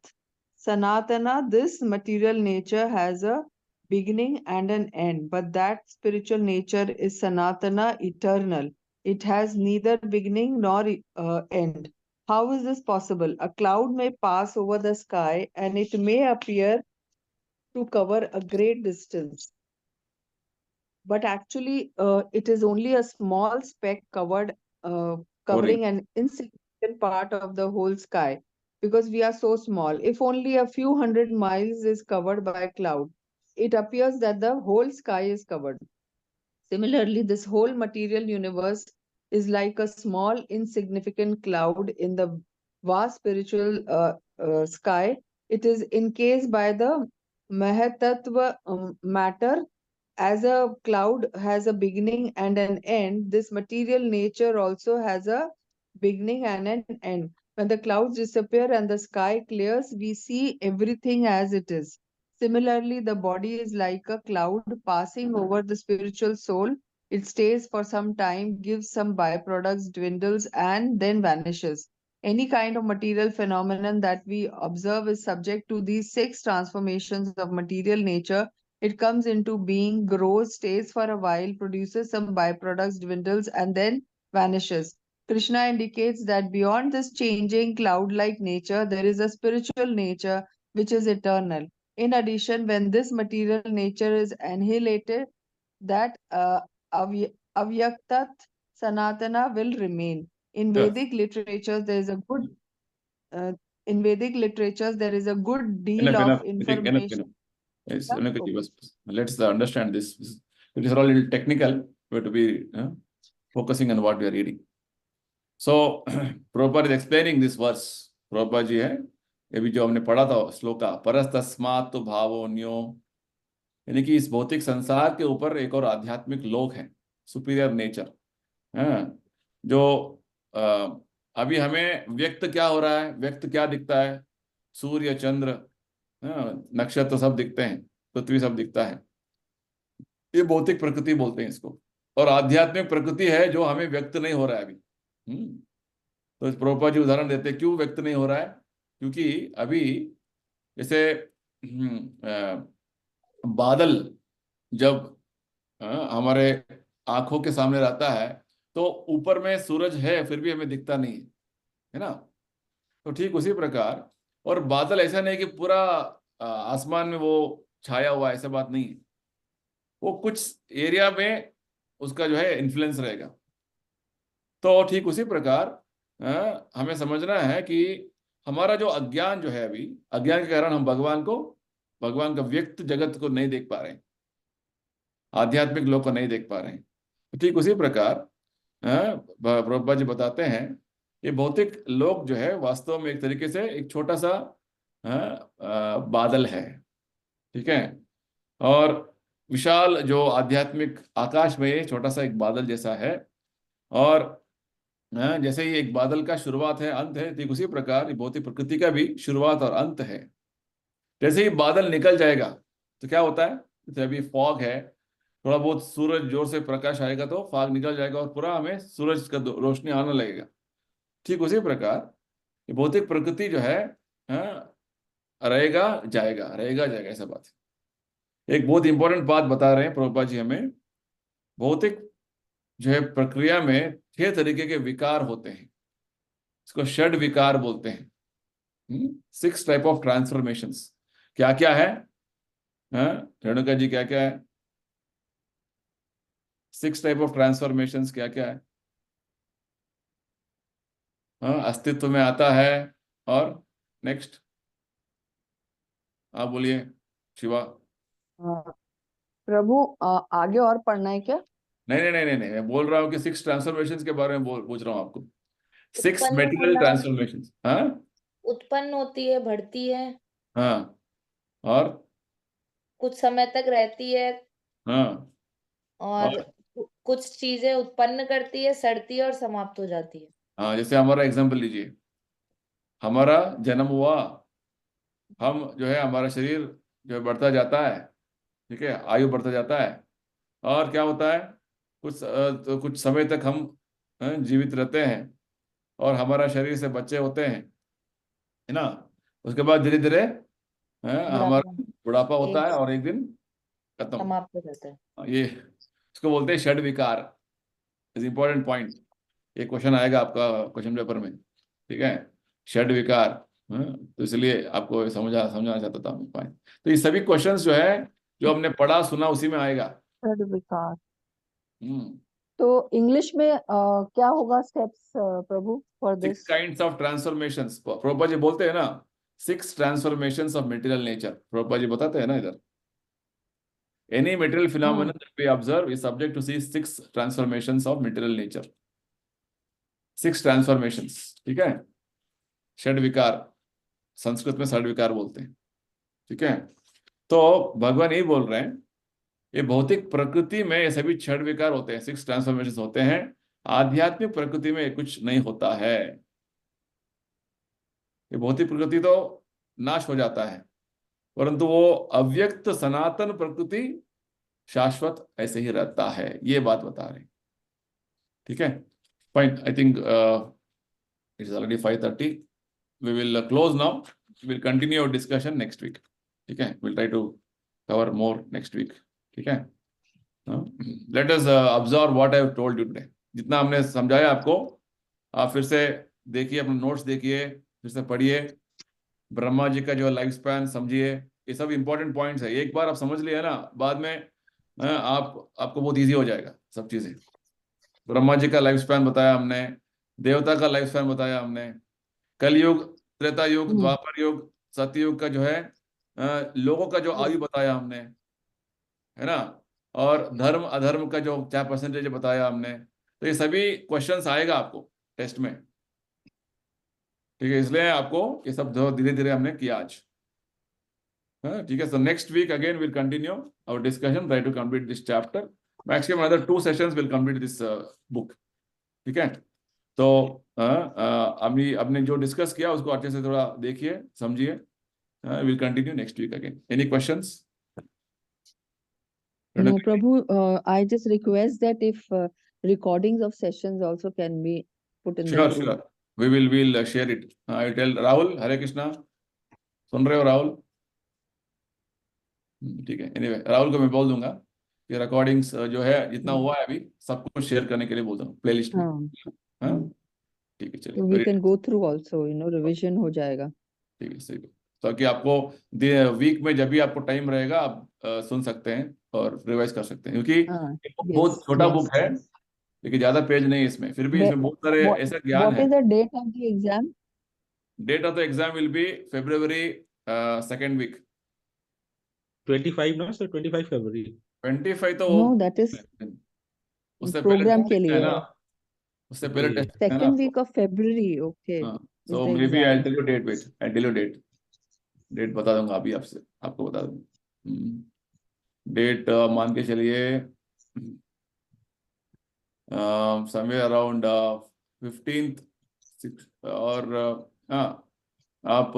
Speaker 5: Sanatana. This material nature has a beginning and an end, but that spiritual nature is Sanatana, eternal. It has neither beginning nor end. How is this possible? A cloud may pass over the sky and it may appear to cover a great distance, but actually it is only a small speck covering an insignificant part of the whole sky, because we are so small. If only a few hundred miles is covered by a cloud, it appears that the whole sky is covered. Similarly, this whole material universe is like a small insignificant cloud in the vast spiritual sky. It is encased by the Mahatattva matter. As a cloud has a beginning and an end, this material nature also has a beginning and an end. When the clouds disappear and the sky clears, we see everything as it is. Similarly, the body is like a cloud passing over the spiritual soul. It stays for some time, gives some byproducts, dwindles, and then vanishes. Any kind of material phenomenon that we observe is subject to these 6 transformations of material nature. It comes into being, grows, stays for a while, produces some byproducts, dwindles, and then vanishes. Krishna indicates that beyond this changing cloud-like nature, there is a spiritual nature which is eternal. In addition, when this material nature is annihilated, that avyaktat sanatana will remain. In
Speaker 1: Yes.
Speaker 5: Vedic literatures, there is a good deal
Speaker 1: Enough,
Speaker 5: of
Speaker 1: enough. I think enough,
Speaker 5: information.
Speaker 1: enough. Yes,
Speaker 5: Yeah,
Speaker 1: Renuka ji,
Speaker 5: okay.
Speaker 1: let's understand this. It is all a little technical. We have to be focusing on what we are reading. So, Prabhupada is explaining this verse. Prabhupada ji है, ये भी जो हमने पढ़ा था श्लोका, परस्तस्मात् तो भावोन्यो, यानी कि इस भौतिक संसार के ऊपर एक और आध्यात्मिक लोक है, सुपीरियर नेचर, जो अभी हमें व्यक्त क्या हो रहा है, व्यक्त क्या दिखता है, सूर्य चंद्र नक्षत्र सब दिखते हैं, पृथ्वी सब दिखता है, ये भौतिक प्रकृति बोलते हैं इसको। और आध्यात्मिक प्रकृति है जो हमें व्यक्त नहीं हो रहा है अभी। तो इस प्रभुपाद जी उदाहरण देते हैं क्यों व्यक्त नहीं हो रहा है, क्योंकि अभी जैसे बादल जब हमारे आंखों के सामने रहता है तो ऊपर में सूरज है फिर भी हमें दिखता नहीं है ना। तो ठीक उसी प्रकार, और बादल ऐसा नहीं कि पूरा आसमान में वो छाया हुआ, ऐसा बात नहीं है, वो कुछ एरिया में उसका जो है इन्फ्लुएंस रहेगा। तो ठीक उसी प्रकार हमें समझना है कि हमारा जो अज्ञान जो है, अभी अज्ञान के कारण हम भगवान को भगवान का व्यक्त जगत को नहीं देख पा रहे हैं, आध्यात्मिक लोक को नहीं देख पा रहे हैं। तो ठीक उसी प्रकार प्रभुपाद जी बताते हैं ये भौतिक लोक जो है वास्तव में एक तरीके से एक छोटा सा बादल है, ठीक है, और विशाल जो आध्यात्मिक आकाश में ये छोटा सा एक बादल जैसा है। और जैसे ही एक बादल का शुरुआत है अंत है, ठीक उसी प्रकार ये भौतिक प्रकृति का भी शुरुआत और अंत है। जैसे ही बादल निकल जाएगा तो क्या होता है, जैसे अभी फॉग है, थोड़ा बहुत सूरज जोर से प्रकाश आएगा तो फॉग निकल जाएगा और पूरा हमें सूरज का रोशनी आने लगेगा। ठीक उसी प्रकार ये भौतिक प्रकृति जो है रहेगा जाएगा, रहेगा जाएगा, ऐसा बात है। एक बहुत इंपॉर्टेंट बात बता रहे हैं प्रभुपाद जी हमें, भौतिक जो है प्रक्रिया में 6 तरीके के विकार होते हैं, इसको षड विकार बोलते हैं। 6 टाइप ऑफ ट्रांसफॉर्मेशंस। क्या क्या है रेणुका जी, क्या क्या है? 6 टाइप ऑफ ट्रांसफॉर्मेशंस क्या क्या है? अस्तित्व में आता है, और नेक्स्ट आप बोलिए शिवा।
Speaker 5: प्रभु आगे और पढ़ना है क्या?
Speaker 1: नहीं नहीं नहीं नहीं नहीं, मैं बोल रहा हूँ कि 6 ट्रांसफॉर्मेशंस के बारे में पूछ रहा हूँ आपको। 6
Speaker 2: उत्पन्न
Speaker 1: मेटीरियल
Speaker 2: होना,
Speaker 1: ट्रांसफॉर्मेशंस। हाँ
Speaker 2: उत्पन्न होती है, बढ़ती है,
Speaker 1: हाँ, और
Speaker 2: कुछ समय तक रहती है,
Speaker 1: हाँ,
Speaker 2: और
Speaker 1: और
Speaker 2: कुछ चीजें उत्पन्न करती है, सड़ती है और समाप्त हो जाती है।
Speaker 1: हाँ, जैसे हमारा एग्जांपल लीजिए, हमारा जन्म हुआ, हम जो है हमारा शरीर जो है बढ़ता जाता है, ठीक है, आयु बढ़ता जाता है, और क्या होता है, तो कुछ समय तक हम जीवित रहते हैं और हमारा शरीर से बच्चे होते हैं, है ना। उसके बाद धीरे धीरे हमारा
Speaker 2: बुढ़ापा
Speaker 1: बुढ़ापा होता
Speaker 2: एक
Speaker 1: है और एक दिन खत्म।
Speaker 2: समाप्त हो जाता है।
Speaker 1: ये इसको बोलते हैं षड विकार। इज इंपॉर्टेंट पॉइंट, ये क्वेश्चन आएगा आपका क्वेश्चन पेपर में, ठीक है, षड विकार। तो इसलिए आपको समझाना चाहता था मैं पॉइंट। तो ये सभी क्वेश्चंस जो है जो हमने पढ़ा सुना उसी में आएगा।
Speaker 5: षड विकार।
Speaker 1: हम्म
Speaker 5: तो इंग्लिश में क्या होगा steps Prabhu for
Speaker 1: 6
Speaker 5: this?
Speaker 1: Kinds of transformations Prabhupada ji बोलते हैं ना, 6 transformations of material nature, Prabhupada ji बताते हैं ना इधर। Any material phenomenon that we observe is subject to see 6 transformations of material nature. 6 transformations, ठीक है, षड विकार, संस्कृत में षड विकार बोलते हैं, ठीक है। तो भगवान यही बोल रहे हैं, ये भौतिक प्रकृति में ये सभी षड विकार होते हैं, 6 ट्रांसफॉर्मेशंस होते हैं। आध्यात्मिक प्रकृति में कुछ नहीं होता है। ये भौतिक प्रकृति तो नाश हो जाता है, परंतु वो अव्यक्त सनातन प्रकृति शाश्वत ऐसे ही रहता है, ये बात बता रहे हैं, ठीक है। Fine, I think it's already 5:30। We will close now, we will continue our discussion next week, ठीक है। Will try to cover more next week, ठीक है। Let us observe what I have told you today. जितना हमने समझाया आपको, आप फिर से देखिए, अपने नोट्स देखिए, फिर से पढ़िए, ब्रह्मा जी का जो लाइफ स्पैन समझिए, ये सब इंपॉर्टेंट पॉइंट्स है। एक बार आप समझ लिए ना, बाद में आपको बहुत इजी हो जाएगा सब चीजें। ब्रह्मा जी का लाइफ स्पैन बताया हमने, देवता का लाइफ स्पैन बताया हमने, कलयुग, त्रेता युग, द्वापर युग, सतयुग का जो है लोगों का जो आयु बताया हमने, है ना, और धर्म अधर्म का जो क्या परसेंटेज बताया हमने। तो ये सभी क्वेश्चंस आएगा आपको टेस्ट में, ठीक है, इसलिए आपको ये सब धीरे धीरे हमने किया आज, ठीक है। So next week again will continue our discussion, try to complete this chapter, maximum another 2 sessions will complete this book, ठीक है। तो हमने जो डिस्कस किया उसको अच्छे से थोड़ा देखिए, समझिए। Will continue next week again. Any questions?
Speaker 5: No, Prabhu, I just request that if recordings of sessions also can be put in the
Speaker 1: sure
Speaker 5: group.
Speaker 1: Sure, we will share it. I tell Rahul, Hare Krishna, सुन रहे हो राहुल? ठीक है, anyway Rahul को मैं बोल दूंगा कि रिकॉर्डिंग्स जो है जितना हुआ है अभी सब कुछ शेयर करने के लिए बोल दूंगा प्लेलिस्ट में। हाँ ठीक है, चलिए,
Speaker 5: We can go through also, revision हो जाएगा।
Speaker 1: ठीक है, सही। ताकि आपको वीक में जब भी आपको टाइम रहेगा आप सुन सकते हैं और रिवाइज कर सकते हैं, क्योंकि बहुत छोटा बुक है, लेकिन ज्यादा पेज नहीं है इसमें, फिर भी इसमें बहुत सारे ऐसा ज्ञान
Speaker 5: What
Speaker 1: है।
Speaker 5: is the date of the exam?
Speaker 1: Date of the exam will be February 2nd week,
Speaker 3: 25 ना सर, 25 फरवरी।
Speaker 1: 25 तो
Speaker 5: No,
Speaker 1: वो
Speaker 5: that is
Speaker 1: उससे पहले
Speaker 5: program
Speaker 1: 2
Speaker 5: के
Speaker 1: वीक है
Speaker 5: लिए
Speaker 1: ना,
Speaker 5: है।
Speaker 1: उससे पहले
Speaker 3: जी।
Speaker 1: टेस्ट है ना
Speaker 5: Second
Speaker 1: आपको।
Speaker 5: week of February. Okay.
Speaker 1: हाँ,
Speaker 5: Is
Speaker 1: so
Speaker 5: the
Speaker 1: may be I
Speaker 5: exam.
Speaker 1: Tell you date, wait I tell you date बता दूंगा अभी, आपसे आपको बता दूंगा डेट। मान के चलिए समवेयर अराउंड 15th और हाँ आप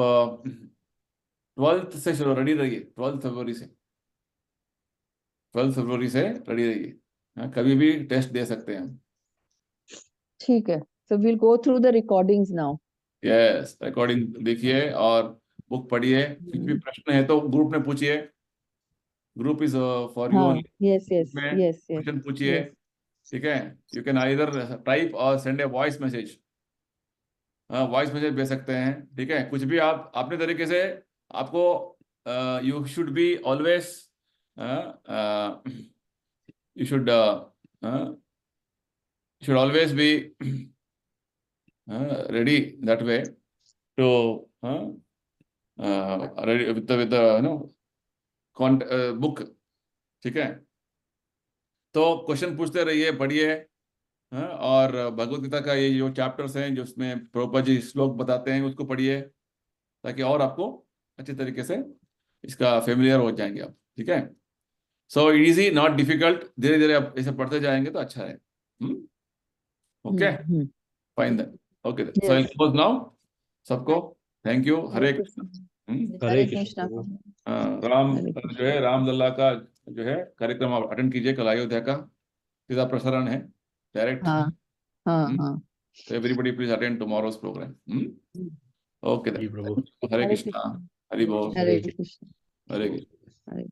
Speaker 1: 12th से शुरू रेडी रहिए, 12 फरवरी से, 12 फरवरी से रेडी रहिए। हाँ, कभी भी टेस्ट दे सकते हैं हम।
Speaker 5: ठीक है. So we'll go through the recordings now.
Speaker 1: Yes, recording देखिए और बुक पढ़िए, कुछ भी प्रश्न है तो ग्रुप में पूछिए, ग्रुप इज फॉर यू
Speaker 5: हाँ.
Speaker 1: ओनली।
Speaker 5: Yes, yes,
Speaker 1: में
Speaker 5: yes, yes,
Speaker 1: क्वेश्चन पूछिए,
Speaker 5: yes.
Speaker 1: ठीक है। यू कैन आइदर टाइप और send a voice message, voice message भेज सकते हैं, ठीक है। कुछ भी आप अपने तरीके से, आपको you should be always, you should always be ready that way to ready with the book, ठीक है। तो क्वेश्चन पूछते रहिए, पढ़िए। हाँ, और भगवत गीता का ये जो चैप्टर्स हैं जो उसमें प्रभुपाद जी श्लोक बताते हैं उसको पढ़िए, ताकि और आपको अच्छे तरीके से इसका फेमिलियर हो जाएंगे आप, ठीक है। सो इजी नॉट डिफिकल्ट, धीरे धीरे आप इसे पढ़ते जाएंगे तो अच्छा है। Okay, fine then, okay then, so I
Speaker 5: Yes.
Speaker 1: Close now. सबको thank you, Hare
Speaker 5: Okay.
Speaker 1: Krishna. Hmm,
Speaker 3: Hare Krishna.
Speaker 1: Ram
Speaker 5: Hare
Speaker 1: जो
Speaker 5: कृष्ण.
Speaker 1: है रामलला का जो है कार्यक्रम आप अटेंड कीजिए, कल अयोध्या का सीधा प्रसारण है, डायरेक्ट।
Speaker 5: हाँ. हाँ. हाँ.
Speaker 1: So everybody please attend tomorrow's program. Okay
Speaker 3: ji
Speaker 1: then.
Speaker 3: Prabhu.
Speaker 1: Hare
Speaker 5: Hare
Speaker 1: Krishna.
Speaker 5: Krishna.
Speaker 1: Hare Bol.
Speaker 5: Hare Krishna.
Speaker 1: Hare Krishna.
Speaker 5: Hare